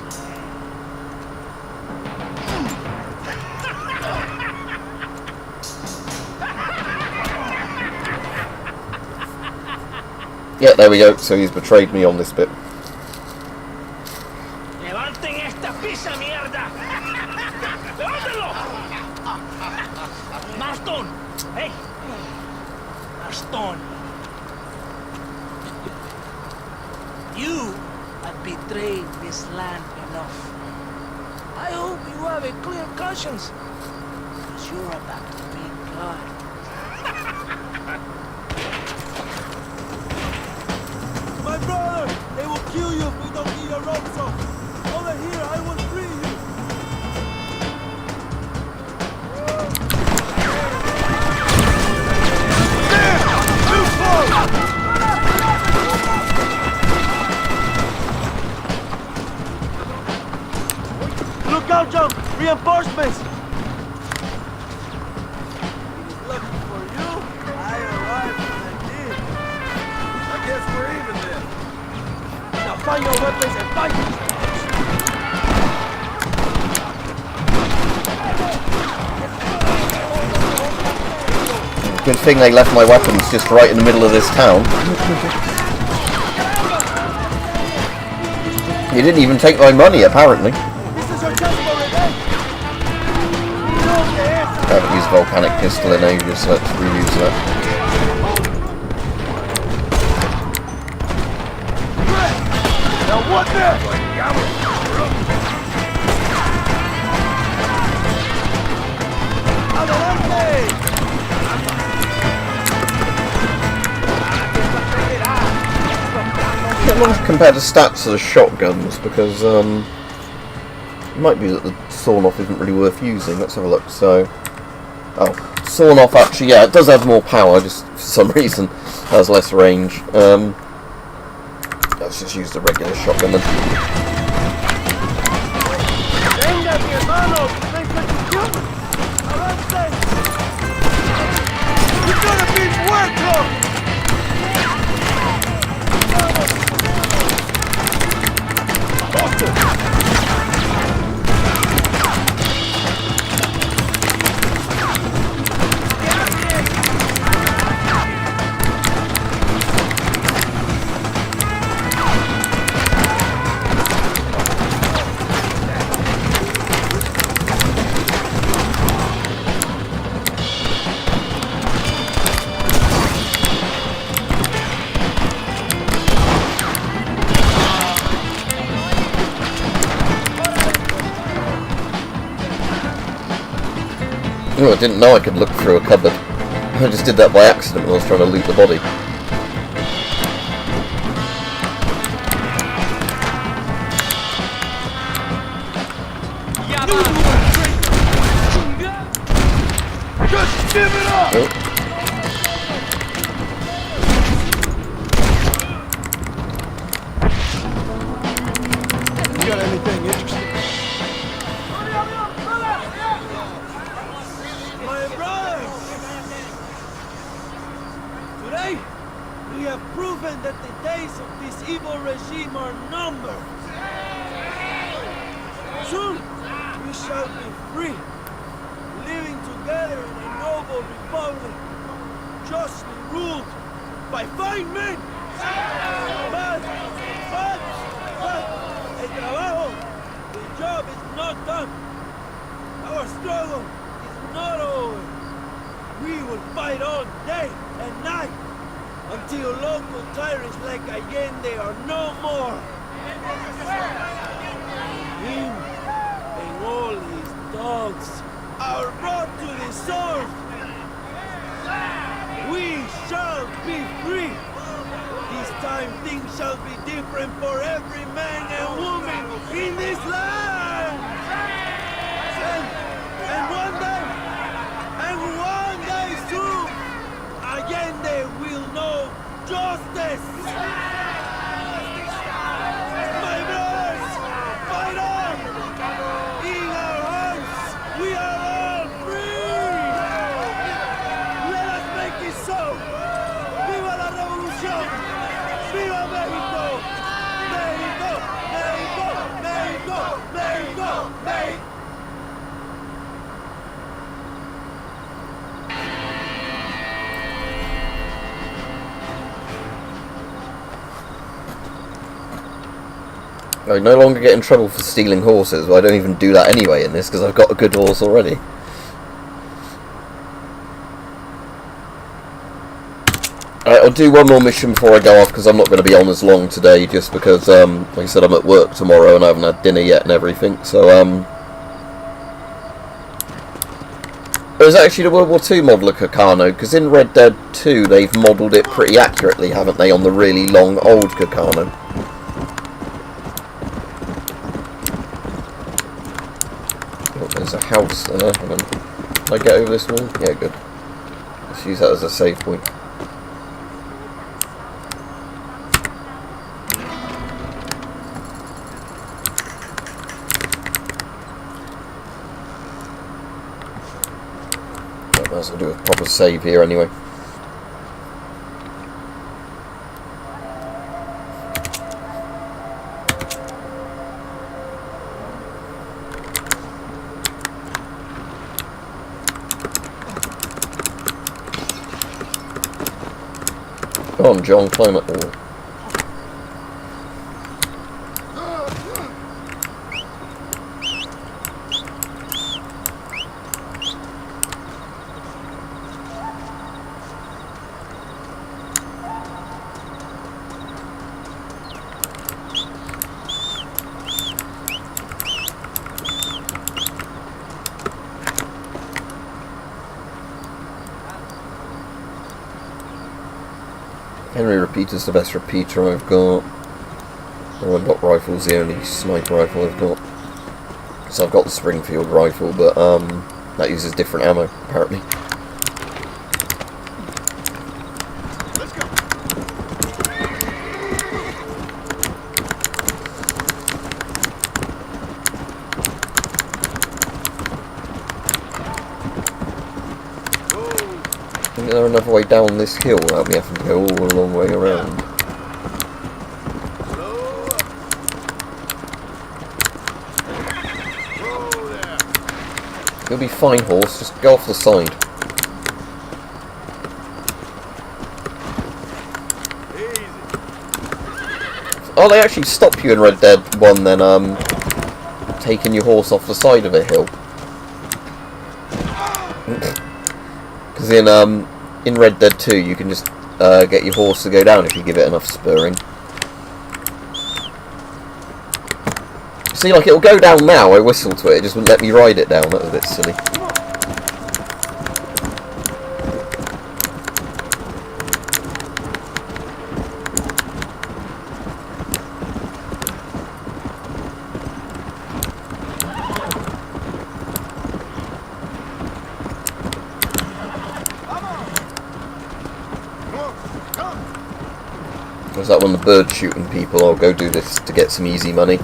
Yeah, there we go. So he's betrayed me on this bit. Levanten esta pizza mierda. Levántalo. Marston. Hey. Marston. You have betrayed this land enough. I hope you have a clear conscience, because you're about to meet God. My brother, they will kill you if we don't get your ropes off. Over here, I will free you. Look out, John! Reinforcements! Lucky for you, I arrived when I did. I guess we're even then. Now find your weapons and fight these dogs! Good thing they left my weapons just right in the middle of this town. He didn't even take my money, apparently. I haven't used volcanic pistol in ages, so let's reuse that. Now what the? I want to compare the stats of the shotguns, because it might be that the sawn-off isn't really worth using. Let's have a look. So, oh, sawn-off actually, yeah, it does have more power, just for some reason has less range. Let's just use the regular shotgun then. Oh, I didn't know I could look through a cupboard. I just did that by accident when I was trying to loot the body. Just give it up! Oh. You got anything interesting? My brothers! Today, we have proven that the days of this evil regime are numbered. Soon, we shall be free, living together in a noble republic, justly ruled by fine men. But, el trabajo, the job is not done. Our struggle is not over. We will fight all day and night until local tyrants like Allende are no more. Him and all his dogs are brought to the sword. We shall be free. This time things shall be different for every man and woman in this land. And one day soon, Allende will know justice. My brothers, fight on! In our hearts, we are all free! Let us make it so! ¡Viva la revolución! ¡Viva México! ¡México! ¡México! ¡México! ¡México! ¡México! I no longer get in trouble for stealing horses, but I don't even do that anyway in this because I've got a good horse already. Alright, I'll do one more mission before I go off because I'm not going to be on as long today just because, like I said, I'm at work tomorrow and I haven't had dinner yet and everything, so, it was actually the World War II model of Carcano, because in Red Dead 2 they've modelled it pretty accurately, haven't they, on the really long old Carcano. There's a house there. Hang on. Can I get over this wall? Yeah, good. Let's use that as a save point. Might as well do a proper save here anyway. Come on, John, climb up the wall. Henry Repeater's the best repeater I've got. Dot rifle's the only sniper rifle I've got. So I've got the Springfield rifle, but that uses different ammo, apparently. Let's go. Is there another way down this hill without me having to go all a long way around? You'll be fine, horse. Just go off the side. Oh, they actually stop you in Red Dead 1 then, taking your horse off the side of a hill. Because in Red Dead 2 you can just get your horse to go down if you give it enough spurring. See, like, it'll go down now, I whistle to it, it just wouldn't let me ride it down, that was a bit silly. Was that one of the bird shooting people? I'll go do this to get some easy money.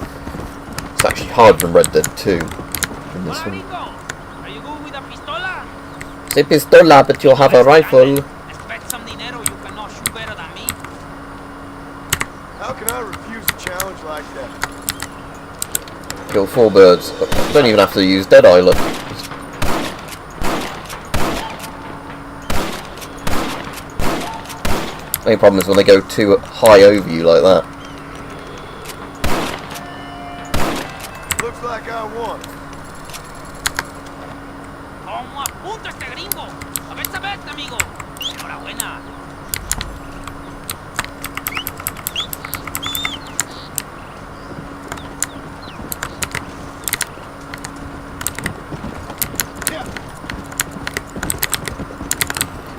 It's actually harder than Red Dead 2 in this one. Are you good with a pistola? Say pistola, but you'll have a rifle. Expect some dinero, you cannot shoot better than me. How can I refuse a challenge like that? Kill 4 birds. Don't even have to use Deadeye, look. The only problem is when they go too high over you like that. Looks like I won. amigo. Enhorabuena.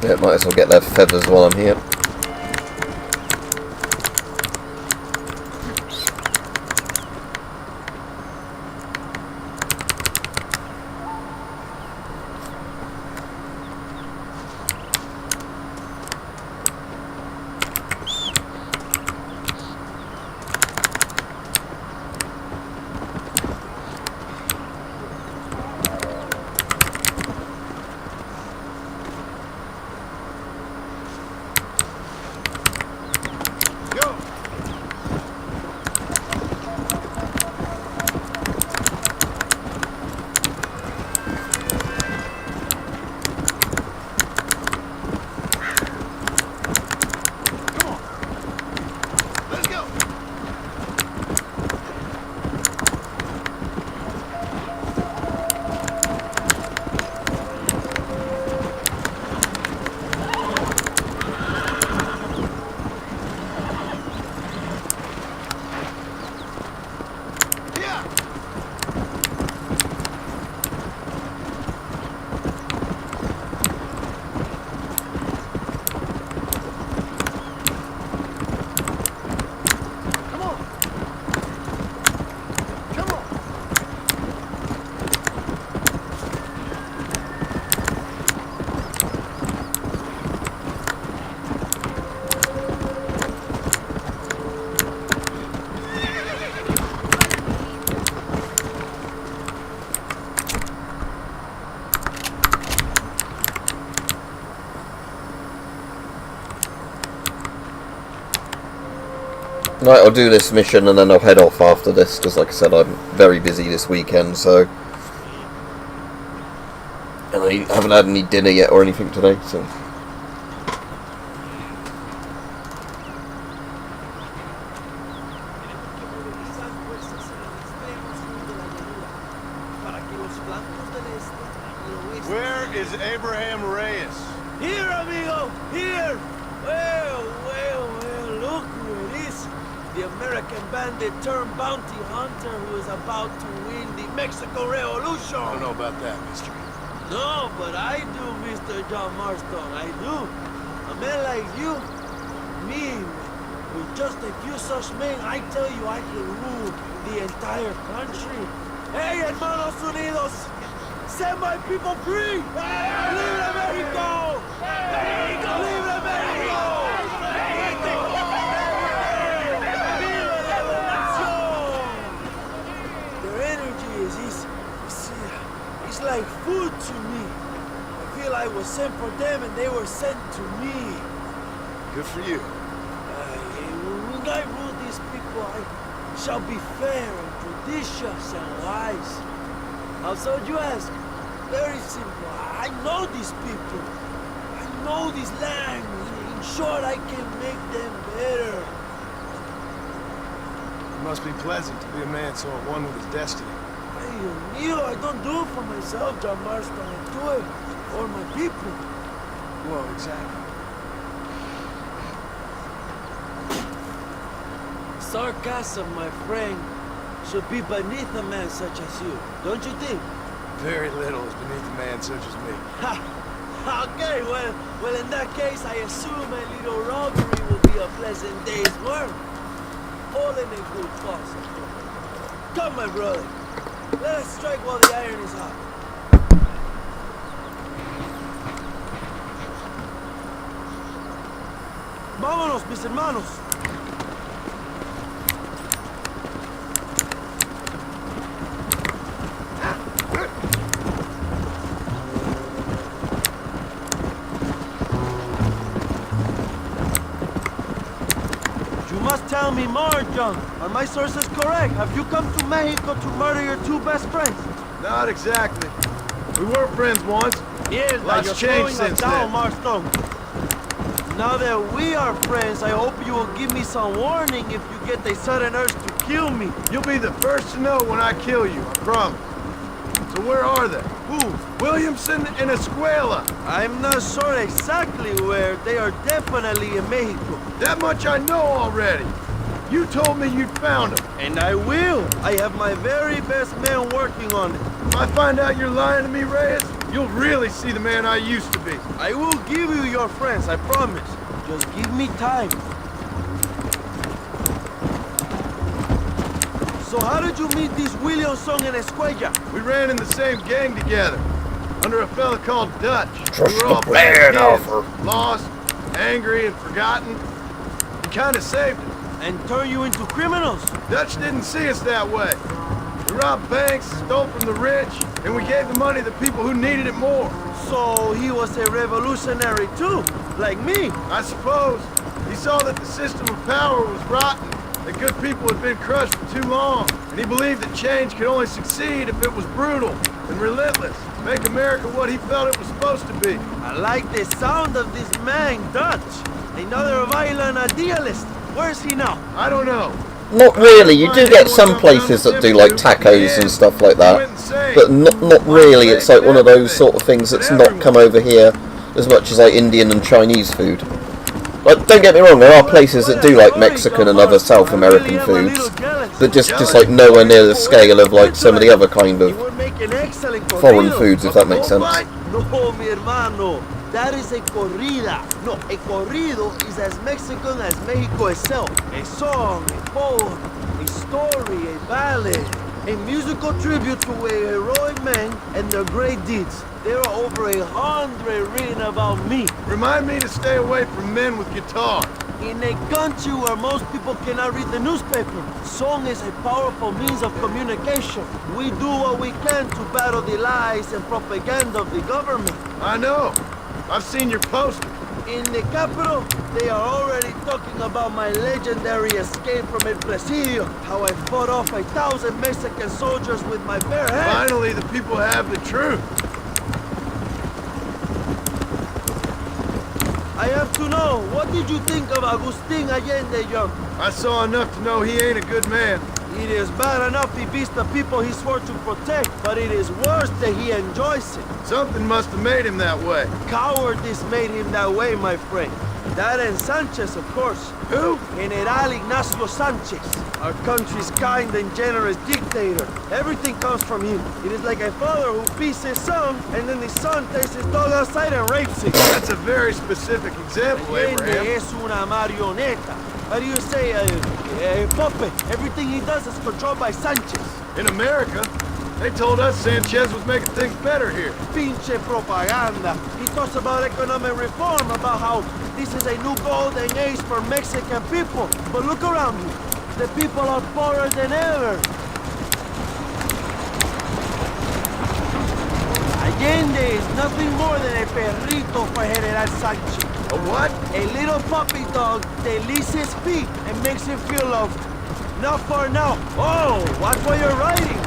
Yeah, might as well get their feathers while I'm here. Right, I'll do this mission and then I'll head off after this, because like I said, I'm very busy this weekend, so... And I haven't had any dinner yet or anything today, so... Where is Abraham Reyes? Here, amigo! Here! Well, look who it is. The American bandit turned bounty hunter who is about to win the Mexican Revolution. I don't know about that, mister. No, but I do, Mr. John Marston. I do. A man like you, me, with just a few such men, I tell you, I can rule the entire country. Hey, hermanos unidos! Set my people free! Libre Mexico! Libre Mexico! Their energy is it's like food to me. I feel I was sent for them and they were sent to me. Good for you. When I rule these people, I shall be fair and judicious and wise. How so, you ask? Very simple. I know these people. I know this land. In short, I can make them better. It must be pleasant to be a man so at one with his destiny. Hey, I don't do it for myself, John Marston. I do it for my people. Well, exactly. Sarcasm, my friend, should be beneath a man such as you. Don't you think? Very little is beneath a man such as me. Ha! Okay, well, in that case, I assume a little robbery will be a pleasant day's work. All in a good cause, of course. Come, my brother. Let us strike while the iron is hot. Vámonos, mis hermanos. Tell me more, John. Are my sources correct? Have you come to Mexico to murder your two best friends? Not exactly. We were friends once. Yes, Lots changed since then. Marston. Now that we are friends, I hope you will give me some warning if you get a sudden urge to kill me. You'll be the first to know when I kill you, I promise. So where are they? Who? Williamson and Escuela. I'm not sure exactly where. They are definitely in Mexico. That much I know already. You told me you'd found them. And I will. I have my very best men working on it. If I find out you're lying to me, Reyes, you'll really see the man I used to be. I will give you your friends, I promise. Just give me time. So how did you meet these Williamson and Escuella? We ran in the same gang together, under a fella called Dutch. Trust We were the all plan, bad kids, Alfred. lost, angry, and forgotten. We kind of saved him. And turn you into criminals? Dutch didn't see us that way. We robbed banks, stole from the rich, and we gave the money to people who needed it more. So he was a revolutionary too, like me. I suppose. He saw that the system of power was rotten, that good people had been crushed for too long, and he believed that change could only succeed if it was brutal and relentless, make America what he felt it was supposed to be. I like the sound of this man, Dutch. Another violent idealist. Where's he now? I don't know. Not really. You do get some places that do like tacos and stuff like that, but not really. It's like one of those sort of things that's not come over here as much as like Indian and Chinese food. Like, don't get me wrong, there are places that do like Mexican and other South American foods, but just like nowhere near the scale of like some of the other kind of foreign foods, if that makes sense. No, mi hermano. That is a corrida. No, a corrido is as Mexican as Mexico itself. A song, a poem, a story, a ballad, a musical tribute to a heroic man and their great deeds. There are over 100 written about me. Remind me to stay away from men with guitar. In a country where most people cannot read the newspaper, song is a powerful means of communication. We do what we can to battle the lies and propaganda of the government. I know. I've seen your poster. In the capital, they are already talking about my legendary escape from El Presidio, how I fought off 1,000 Mexican soldiers with my bare hands. Finally, the people have the truth. I have to know, what did you think of Agustin Allende, young? I saw enough to know he ain't a good man. It is bad enough he beats the people he swore to protect, but it is worse that he enjoys it. Something must have made him that way. Cowardice made him that way, my friend. That and Sanchez, of course. Who? General Ignacio Sanchez, our country's kind and generous dictator. Everything comes from him. It is like a father who beats his son, and then the son takes his dog outside and rapes it. That's a very specific example, Allende Abraham. es una marioneta. How do you say, a puppet? Everything he does is controlled by Sanchez. In America, they told us Sanchez was making things better here. Pinche propaganda. He talks about economic reform, about how this is a new golden age for Mexican people. But look around you. The people are poorer than ever. Allende is nothing more than a perrito for General Sanchez. A what? A little puppy dog that licks his feet and makes him feel loved. Not far now. Oh, watch what you're riding.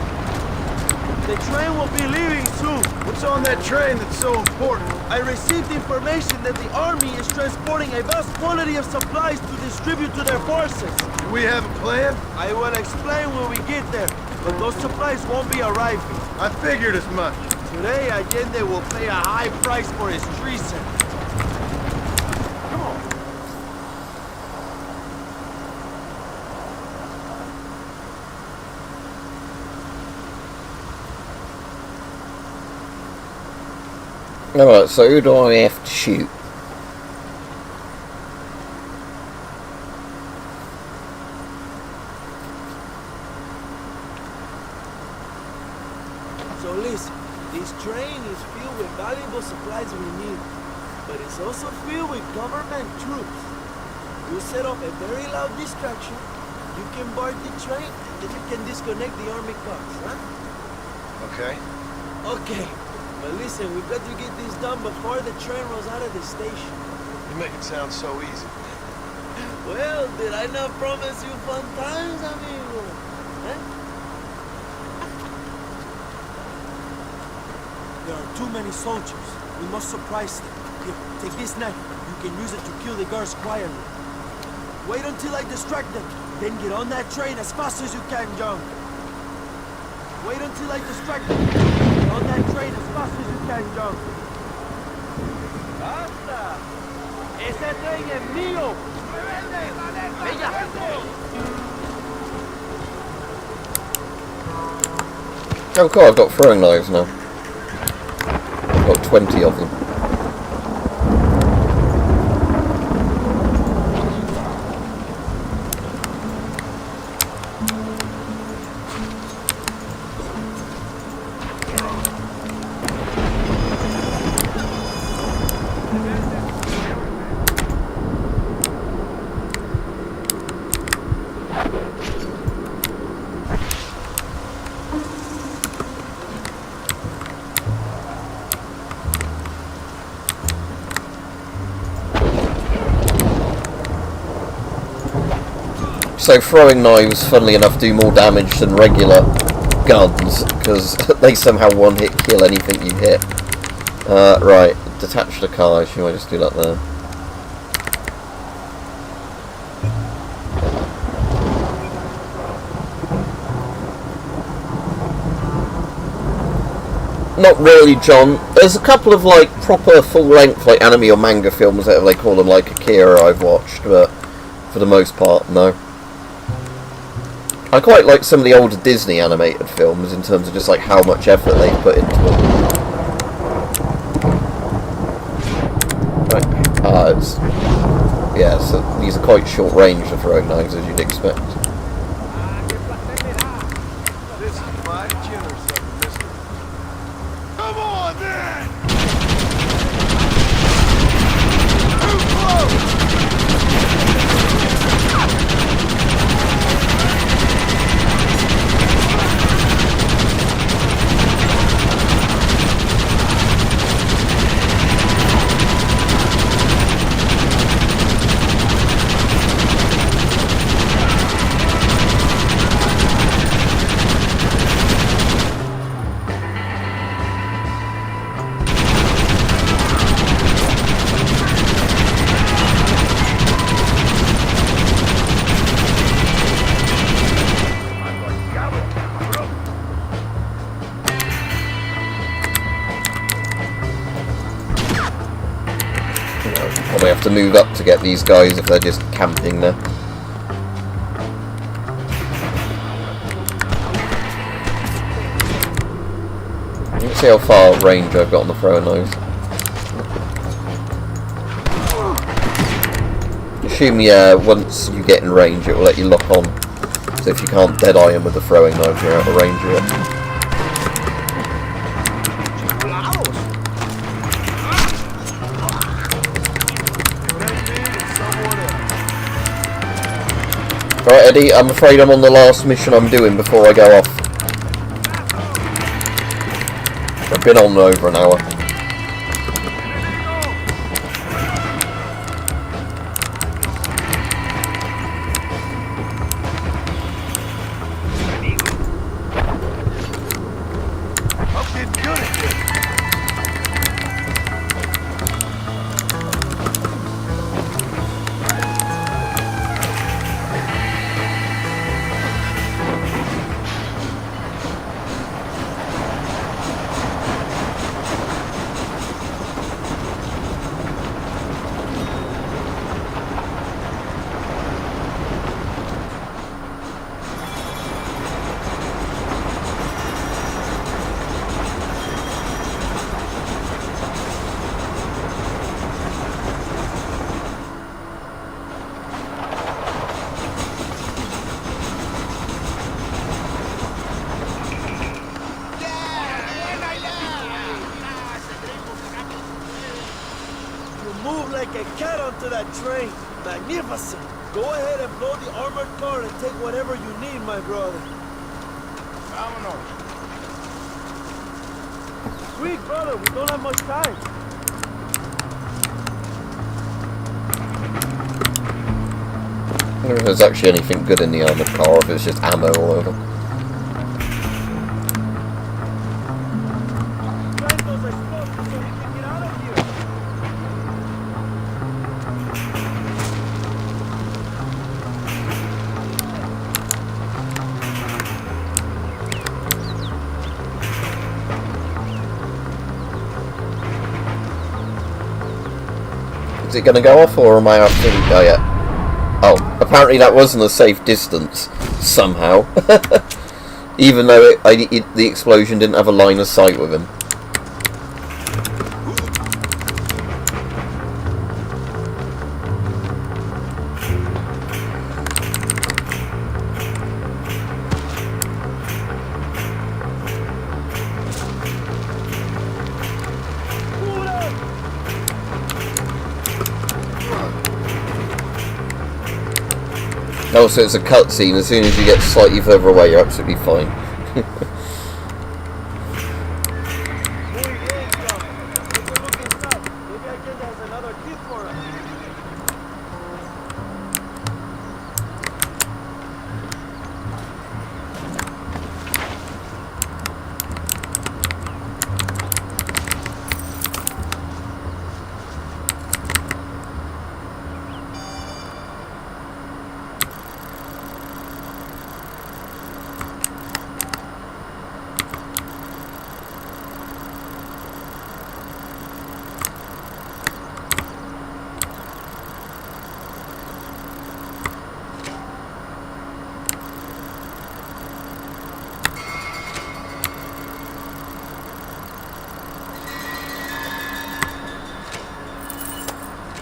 The train will be leaving soon. What's on that train that's so important? I received information that the army is transporting a vast quantity of supplies to distribute to their forces. Do we have a plan? I will explain when we get there, but those supplies won't be arriving. I figured as much. Today, Allende will pay a high price for his treason. Come on. Alright, so who do I have to shoot? So listen, this train is filled with valuable supplies we need, but it's also filled with government troops. You set up a very loud distraction, you can board the train, and then you can disconnect the army cars, huh? Okay. Okay, but listen, we've got to get this done before the train runs out of the station. You make it sound so easy. Well, did I not promise you fun times, amigo? Huh? There are too many soldiers. We must surprise them. Here, take this knife. You can use it to kill the guards quietly. Wait until I distract them. Then get on that train as fast as you can, John. Wait until I distract them. On that train as fast as you can, John. ¡Basta! ¡Ese tren es mío! ¡Ella! Oh cool, I've got throwing knives now. I've got 20 of them. So throwing knives, funnily enough, do more damage than regular guns, because they somehow one-hit kill anything you hit. Right, detach the car, should I just do that there? Not really, John. There's a couple of, like, proper full-length, like, anime or manga films, whatever they call them, like Akira, I've watched, but for the most part, no. I quite like some of the older Disney animated films in terms of just like how much effort they put into them. Right. Yeah, so these are quite short range for throwing knives, as you'd expect. This is my chin or something, mister. Come on, then! Too close! Probably have to move up to get these guys if they're just camping there. Let's see how far range I've got on the throwing knives. Assume, yeah, once you get in range it will let you lock on. So if you can't dead-eye him with the throwing knives, you're out of range of it. Right, Eddie, I'm afraid I'm on the last mission I'm doing before I go off. I've been on over an hour. I'm getting good at this. Move like a cat onto that train. Magnificent. Go ahead and blow the armored car and take whatever you need, my brother. Vámonos. Quick, brother, we don't have much time. I wonder if there's actually anything good in the armoured car, or if it's just ammo all over. Find those explosives so we can get out of here. Is it going to go off, or am I absolutely... Oh, yeah. Oh, apparently that wasn't a safe distance, somehow. Even though the explosion didn't have a line of sight with him. Oh, so it's a cutscene. As soon as you get slightly further away, you're absolutely fine.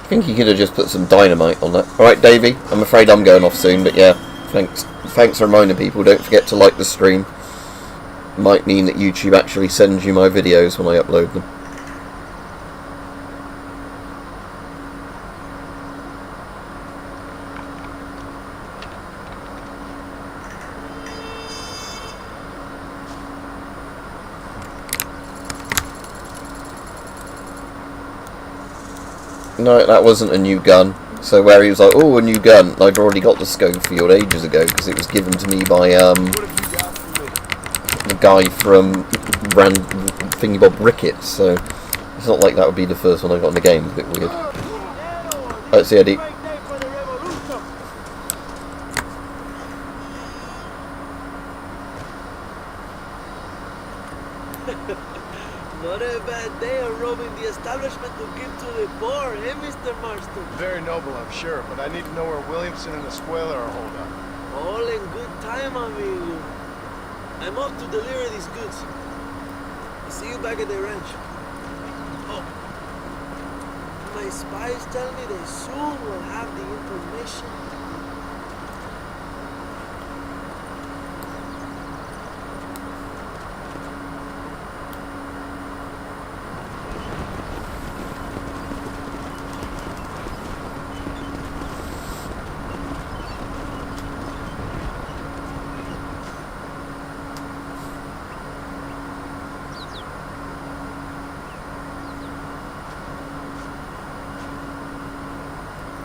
I think he could have just put some dynamite on that. Alright, Davey, I'm afraid I'm going off soon, but yeah, thanks for reminding people. Don't forget to like the stream. Might mean that YouTube actually sends you my videos when I upload them. No, that wasn't a new gun. So where he was like, oh, a new gun, I'd already got the Schofield ages ago, because it was given to me by the guy from Thingy Bob Ricketts, so it's not like that would be the first one I got in the game. It's a bit weird. Let's see, Eddie. Not a bad day of robbing the establishment to give to the poor, eh, Mr. Marston? Very noble, I'm sure, but I need to know where Williamson and Escuela are holed up. All in good time, amigo. I'm off to deliver these goods. I'll see you back at the ranch. Oh. My spies tell me they soon will have the information.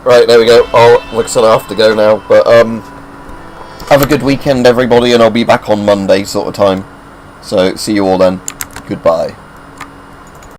Right, there we go. Oh, like I said, I have to go now. But have a good weekend, everybody, and I'll be back on Monday sort of time. So, see you all then. Goodbye.